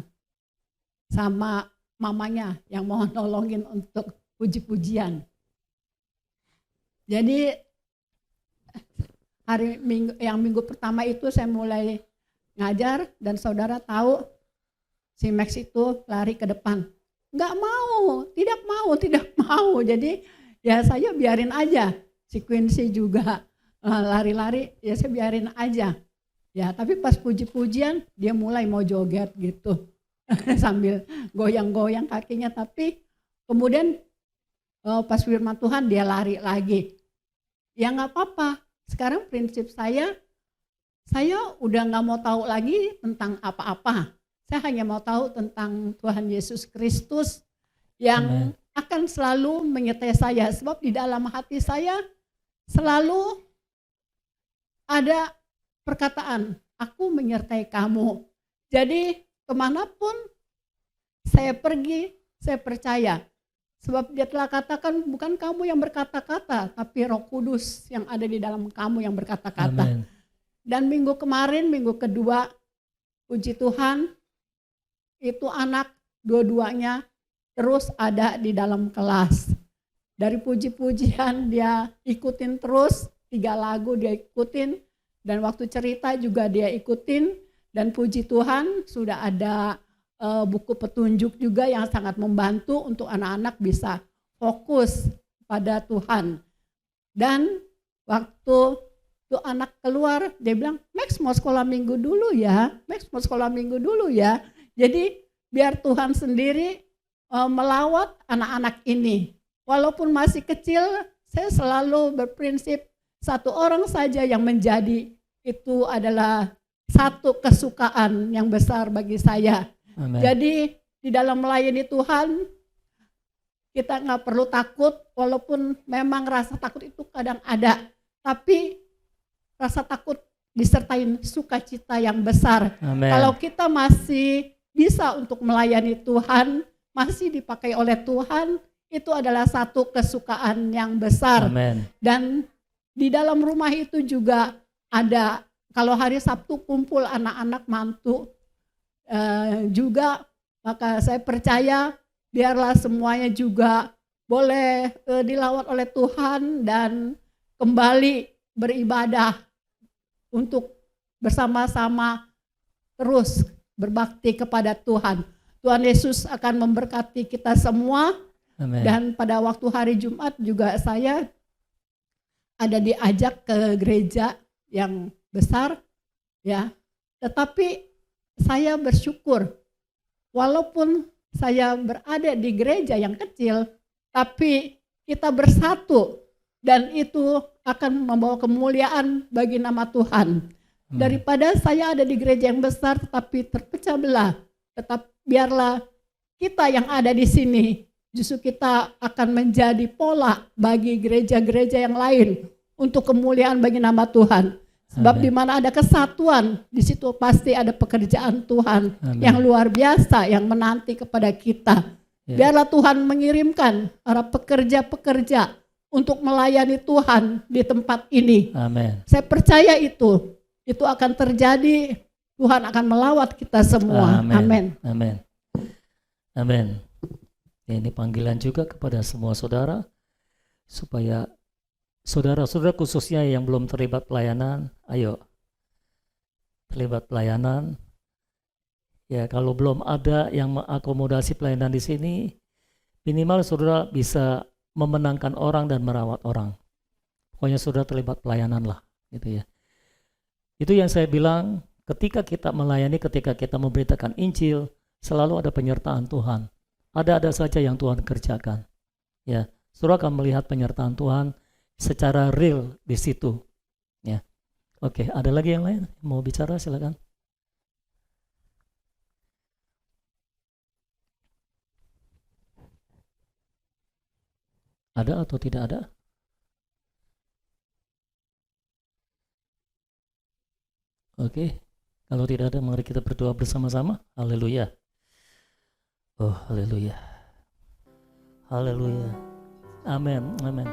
sama mamanya yang mau nolongin untuk puji-pujian. Jadi minggu pertama itu saya mulai ngajar dan saudara tahu si Max itu lari ke depan. Nggak mau, tidak mau. Jadi ya saya biarin aja. Si Quincy juga lari-lari, ya saya biarin aja. Ya, tapi pas puji-pujian dia mulai mau joget gitu. Sambil goyang-goyang kakinya, tapi kemudian pas firman Tuhan dia lari lagi. Ya nggak apa-apa. Sekarang prinsip saya udah nggak mau tahu lagi tentang apa-apa. Saya hanya mau tahu tentang Tuhan Yesus Kristus yang akan selalu menyertai saya. Sebab di dalam hati saya selalu ada perkataan, aku menyertai kamu. Jadi kemanapun saya pergi, saya percaya. Sebab dia telah katakan bukan kamu yang berkata-kata, tapi Roh Kudus yang ada di dalam kamu yang berkata-kata. Dan minggu kemarin, minggu kedua, puji Tuhan, itu anak dua-duanya terus ada di dalam kelas. Dari puji-pujian dia ikutin terus, 3 lagu dia ikutin, dan waktu cerita juga dia ikutin, dan puji Tuhan sudah ada buku petunjuk juga yang sangat membantu untuk anak-anak bisa fokus pada Tuhan. Dan waktu tuh anak keluar, dia bilang, Max mau sekolah minggu dulu ya, Max mau sekolah minggu dulu ya. Jadi biar Tuhan sendiri melawat anak-anak ini. Walaupun masih kecil, saya selalu berprinsip satu orang saja yang menjadi itu adalah satu kesukaan yang besar bagi saya. Amen. Jadi di dalam melayani Tuhan, kita nggak perlu takut, walaupun memang rasa takut itu kadang ada. Tapi rasa takut disertai sukacita yang besar. Amen. Kalau kita masih bisa untuk melayani Tuhan, masih dipakai oleh Tuhan, itu adalah satu kesukaan yang besar. Amen. Dan di dalam rumah itu juga ada, kalau hari Sabtu kumpul anak-anak mantu juga, maka saya percaya biarlah semuanya juga boleh dilawat oleh Tuhan dan kembali beribadah untuk bersama-sama terus berbakti kepada Tuhan. Tuhan Yesus akan memberkati kita semua. Amen. Dan pada waktu hari Jumat juga saya ada diajak ke gereja yang besar, ya. Tetapi saya bersyukur, walaupun saya berada di gereja yang kecil, tapi kita bersatu dan itu akan membawa kemuliaan bagi nama Tuhan. Daripada saya ada di gereja yang besar tetapi terpecah belah, tetap biarlah kita yang ada di sini, justru kita akan menjadi pola bagi gereja-gereja yang lain untuk kemuliaan bagi nama Tuhan. Sebab di mana ada kesatuan, di situ pasti ada pekerjaan Tuhan. Amen. Yang luar biasa yang menanti kepada kita. Biarlah Tuhan mengirimkan para pekerja-pekerja untuk melayani Tuhan di tempat ini. Amen. Saya percaya itu akan terjadi. Tuhan akan melawat kita semua. Amin. Amin. Amin. Ini panggilan juga kepada semua saudara, supaya saudara-saudara khususnya yang belum terlibat pelayanan, ayo terlibat pelayanan. Ya, kalau belum ada yang mengakomodasi pelayanan di sini, minimal saudara bisa memenangkan orang dan merawat orang. Pokoknya saudara terlibat pelayanan lah, gitu ya. Itu yang saya bilang, ketika kita melayani, ketika kita memberitakan Injil, selalu ada penyertaan Tuhan. Ada saja yang Tuhan kerjakan. Ya, saudara akan melihat penyertaan Tuhan secara real di situ. Ya. Oke, ada lagi yang lain mau bicara, silakan. Ada atau tidak ada? Oke, kalau tidak ada, mari kita berdoa bersama-sama. Haleluya. Oh, haleluya. Haleluya. Amin. Amin.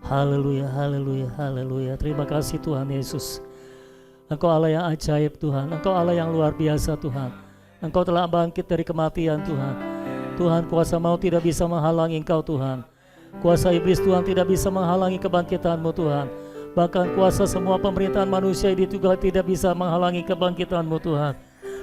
Haleluya, haleluya, haleluya. Terima kasih Tuhan Yesus. Engkau Allah yang ajaib Tuhan. Engkau Allah yang luar biasa Tuhan. Engkau telah bangkit dari kematian Tuhan. Tuhan, kuasa maut tidak bisa menghalangi Engkau Tuhan. Kuasa iblis Tuhan tidak bisa menghalangi kebangkitan-Mu Tuhan. Bahkan kuasa semua pemerintahan manusia ini juga tidak bisa menghalangi kebangkitan-Mu Tuhan.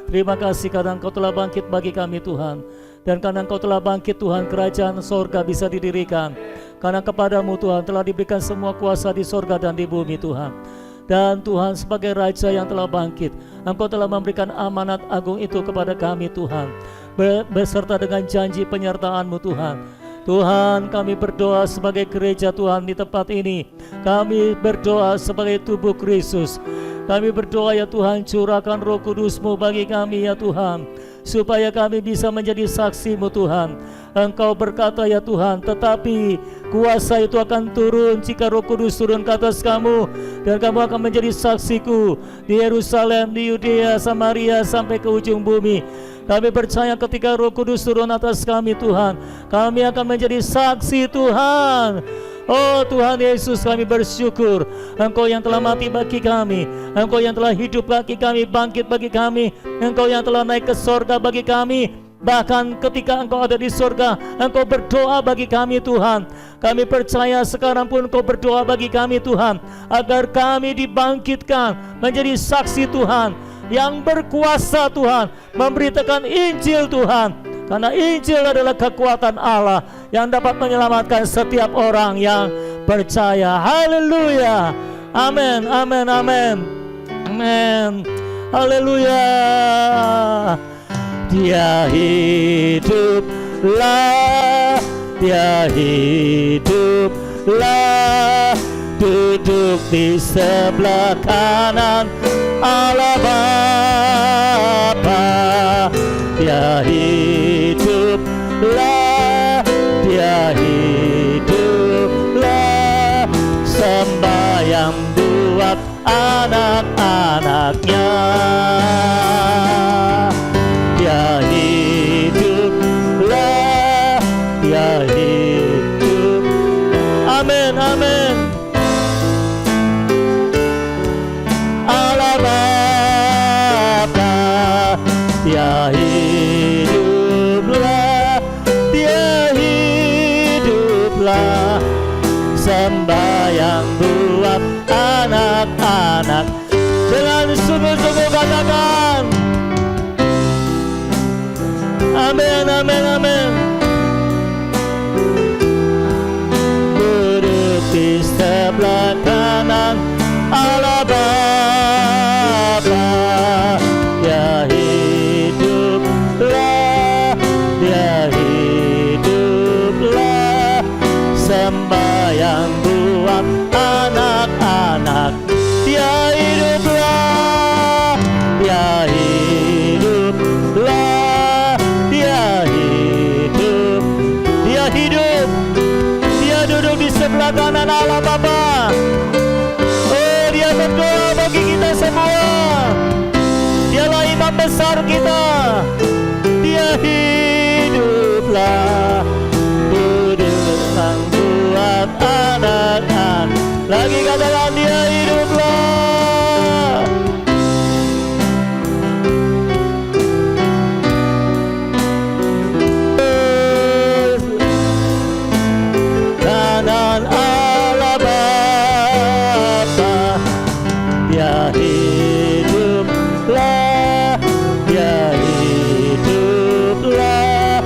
Terima kasih karena Engkau telah bangkit bagi kami Tuhan. Dan karena Engkau telah bangkit Tuhan, kerajaan sorga bisa didirikan. Karena kepadamu Tuhan telah diberikan semua kuasa di sorga dan di bumi Tuhan. Dan Tuhan sebagai Raja yang telah bangkit, Engkau telah memberikan amanat agung itu kepada kami Tuhan, beserta dengan janji penyertaan-Mu Tuhan. Tuhan, kami berdoa sebagai gereja Tuhan di tempat ini. Kami berdoa sebagai tubuh Kristus. Kami berdoa ya Tuhan, curahkan Roh Kudus-Mu bagi kami ya Tuhan, supaya kami bisa menjadi saksi-Mu Tuhan. Engkau berkata ya Tuhan, tetapi kuasa itu akan turun jika Roh Kudus turun ke atas kamu, dan kamu akan menjadi saksiku di Yerusalem, di Yudea, Samaria, sampai ke ujung bumi. Kami percaya ketika Roh Kudus turun atas kami Tuhan, kami akan menjadi saksi Tuhan. Oh Tuhan Yesus, kami bersyukur Engkau yang telah mati bagi kami, Engkau yang telah hidup bagi kami, bangkit bagi kami, Engkau yang telah naik ke sorga bagi kami. Bahkan ketika Engkau ada di sorga, Engkau berdoa bagi kami Tuhan. Kami percaya sekarang pun Engkau berdoa bagi kami Tuhan, agar kami dibangkitkan menjadi saksi Tuhan, yang berkuasa Tuhan, memberitakan Injil Tuhan. Karena Injil adalah kekuatan Allah yang dapat menyelamatkan setiap orang yang percaya. Haleluya. Amin, amin, amin. Amin. Haleluya. Dia hiduplah, Dia hiduplah, duduk di sebelah kanan Allah Bapa. Dia hiduplah, Dia hiduplah, sembahyang buat anak-anaknya. Dia hiduplah, Dia hidup. Amin, amin. Allah Bapa, Dia hiduplah, Dia hiduplah, sembahyang buat anak-anak. Dengan sungguh-sungguh katakan amin, amin, amin. Duduk di sebelah kanan Allah Bapa. Dia hiduplah, Dia hiduplah, sembahyang buat anak-anak. Dia hiduplah, Dia hiduplah, Dia hidup, Dia hidup, Dia duduk di sebelah kanan Allah Bapa. Oh, Dia berdoa bagi kita semua. Dialah imam besar kita. Dia hiduplah, duduk buat anak-anak. Lagi katakan Dia hiduplah. Kanan Allah Bapa. Dia hiduplah, Dia hiduplah,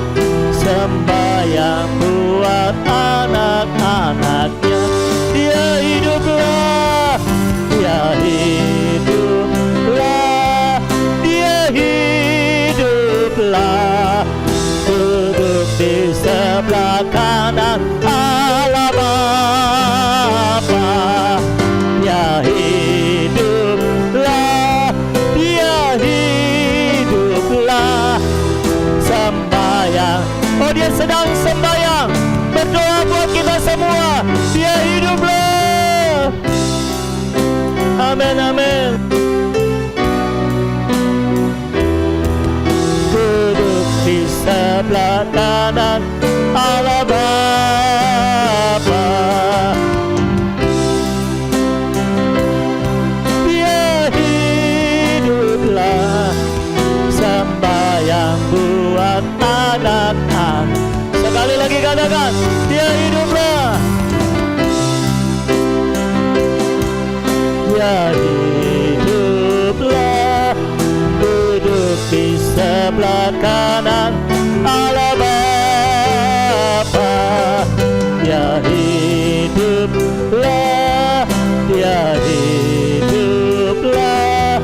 sembahyang buat anak-anaknya. Dia hiduplah, Dia hiduplah, Dia hiduplah, duduk di sebelah kanan Allah Bapa. Dia hiduplah, Dia hiduplah, sembahyang. Oh, Dia sedang sembahyang, berdoa buat kita semua. Dia hiduplah. Amin, amin. Duduk di sebelah kanan Allah Bapa. sebelah kanan Allah Bapa. Dia hiduplah, dia hiduplah,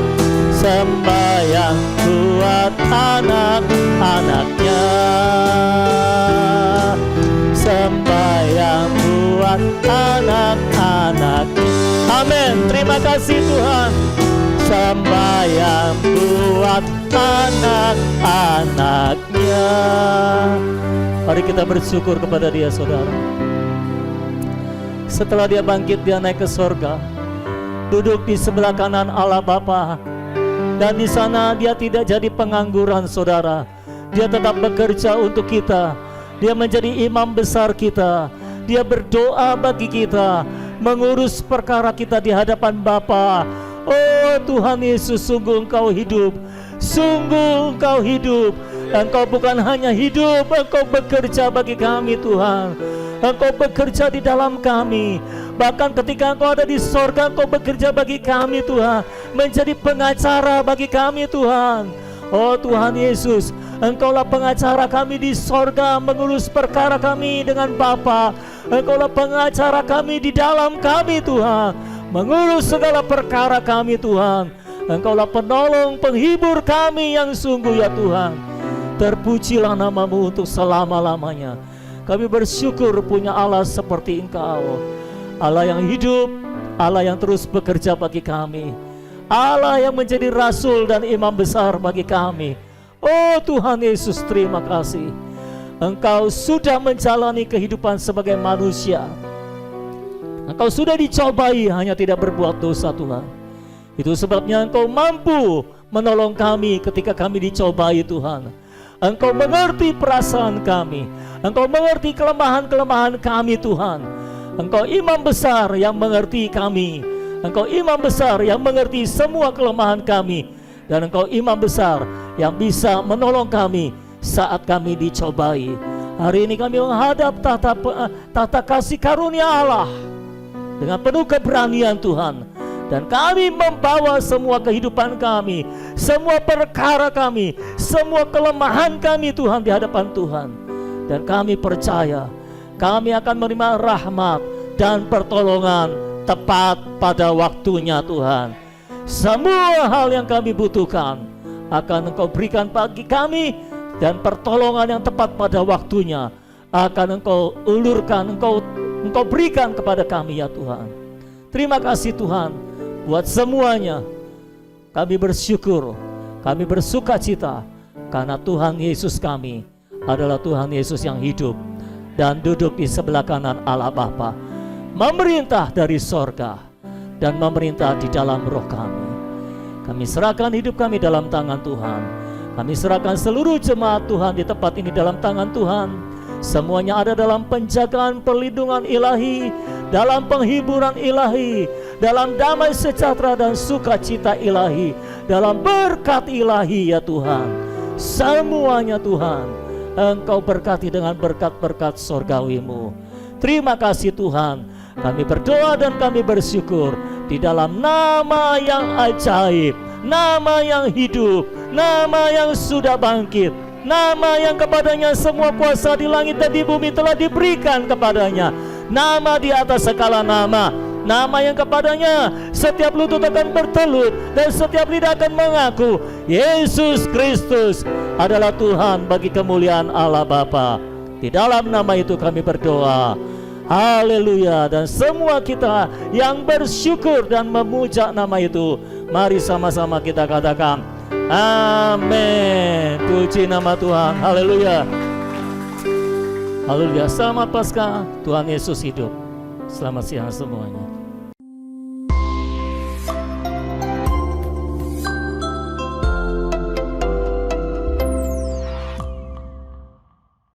sembahyang buat anak-anaknya, sembahyang buat anak-anak. Amin. Terima kasih Tuhan. Sembahyang buat anak-anaknya. Mari kita bersyukur kepada Dia, saudara. Setelah Dia bangkit, Dia naik ke sorga, duduk di sebelah kanan Allah Bapa. Dan di sana Dia tidak jadi pengangguran, saudara. Dia tetap bekerja untuk kita. Dia menjadi imam besar kita. Dia berdoa bagi kita, mengurus perkara kita di hadapan Bapa. Oh Tuhan Yesus, sungguh Engkau hidup, sungguh Engkau hidup. Engkau bukan hanya hidup, Engkau bekerja bagi kami Tuhan. Engkau bekerja di dalam kami. Bahkan ketika Engkau ada di sorga, Engkau bekerja bagi kami Tuhan, menjadi pengacara bagi kami Tuhan. Oh Tuhan Yesus, Engkaulah pengacara kami di sorga, mengurus perkara kami dengan Bapa. Engkaulah pengacara kami di dalam kami Tuhan, mengurus segala perkara kami Tuhan. Engkaulah penolong, penghibur kami yang sungguh ya Tuhan. Terpujilah nama-Mu untuk selama-lamanya. Kami bersyukur punya Allah seperti Engkau, Allah yang hidup, Allah yang terus bekerja bagi kami, Allah yang menjadi rasul dan imam besar bagi kami. Oh Tuhan Yesus, terima kasih. Engkau sudah menjalani kehidupan sebagai manusia. Engkau sudah dicobai, hanya tidak berbuat dosa Tuhan. Itu sebabnya Engkau mampu menolong kami ketika kami dicobai Tuhan. Engkau mengerti perasaan kami, Engkau mengerti kelemahan-kelemahan kami Tuhan. Engkau imam besar yang mengerti kami, Engkau imam besar yang mengerti semua kelemahan kami. Dan Engkau imam besar yang bisa menolong kami saat kami dicobai. Hari ini kami menghadap tata kasih karunia Allah dengan penuh keberanian Tuhan. Dan kami membawa semua kehidupan kami, semua perkara kami, semua kelemahan kami Tuhan di hadapan Tuhan. Dan kami percaya kami akan menerima rahmat dan pertolongan tepat pada waktunya Tuhan. Semua hal yang kami butuhkan akan Engkau berikan bagi kami, dan pertolongan yang tepat pada waktunya akan Engkau ulurkan, Engkau berikan kepada kami ya Tuhan. Terima kasih Tuhan buat semuanya. Kami bersyukur, kami bersuka cita karena Tuhan Yesus kami adalah Tuhan Yesus yang hidup dan duduk di sebelah kanan Allah Bapa, memerintah dari sorga dan memerintah di dalam roh kami. Kami serahkan hidup kami dalam tangan Tuhan. Kami serahkan seluruh jemaat Tuhan di tempat ini dalam tangan Tuhan. Semuanya ada dalam penjagaan perlindungan ilahi, dalam penghiburan ilahi, dalam damai sejahtera dan sukacita ilahi, dalam berkat ilahi ya Tuhan. Semuanya Tuhan, Engkau berkati dengan berkat-berkat sorgawi-Mu. Terima kasih Tuhan. Kami berdoa dan kami bersyukur di dalam nama yang ajaib, nama yang hidup, nama yang sudah bangkit, nama yang kepadanya semua kuasa di langit dan di bumi telah diberikan kepadanya. Nama di atas segala nama, nama yang kepadanya setiap lutut akan bertelut dan setiap lidah akan mengaku Yesus Kristus adalah Tuhan bagi kemuliaan Allah Bapa. Di dalam nama itu kami berdoa. Haleluya. Dan semua kita yang bersyukur dan memuja nama itu, mari sama-sama kita katakan amin. Puji nama Tuhan. Haleluya. Haleluya. Selamat Paskah. Tuhan Yesus hidup. Selamat siang semuanya.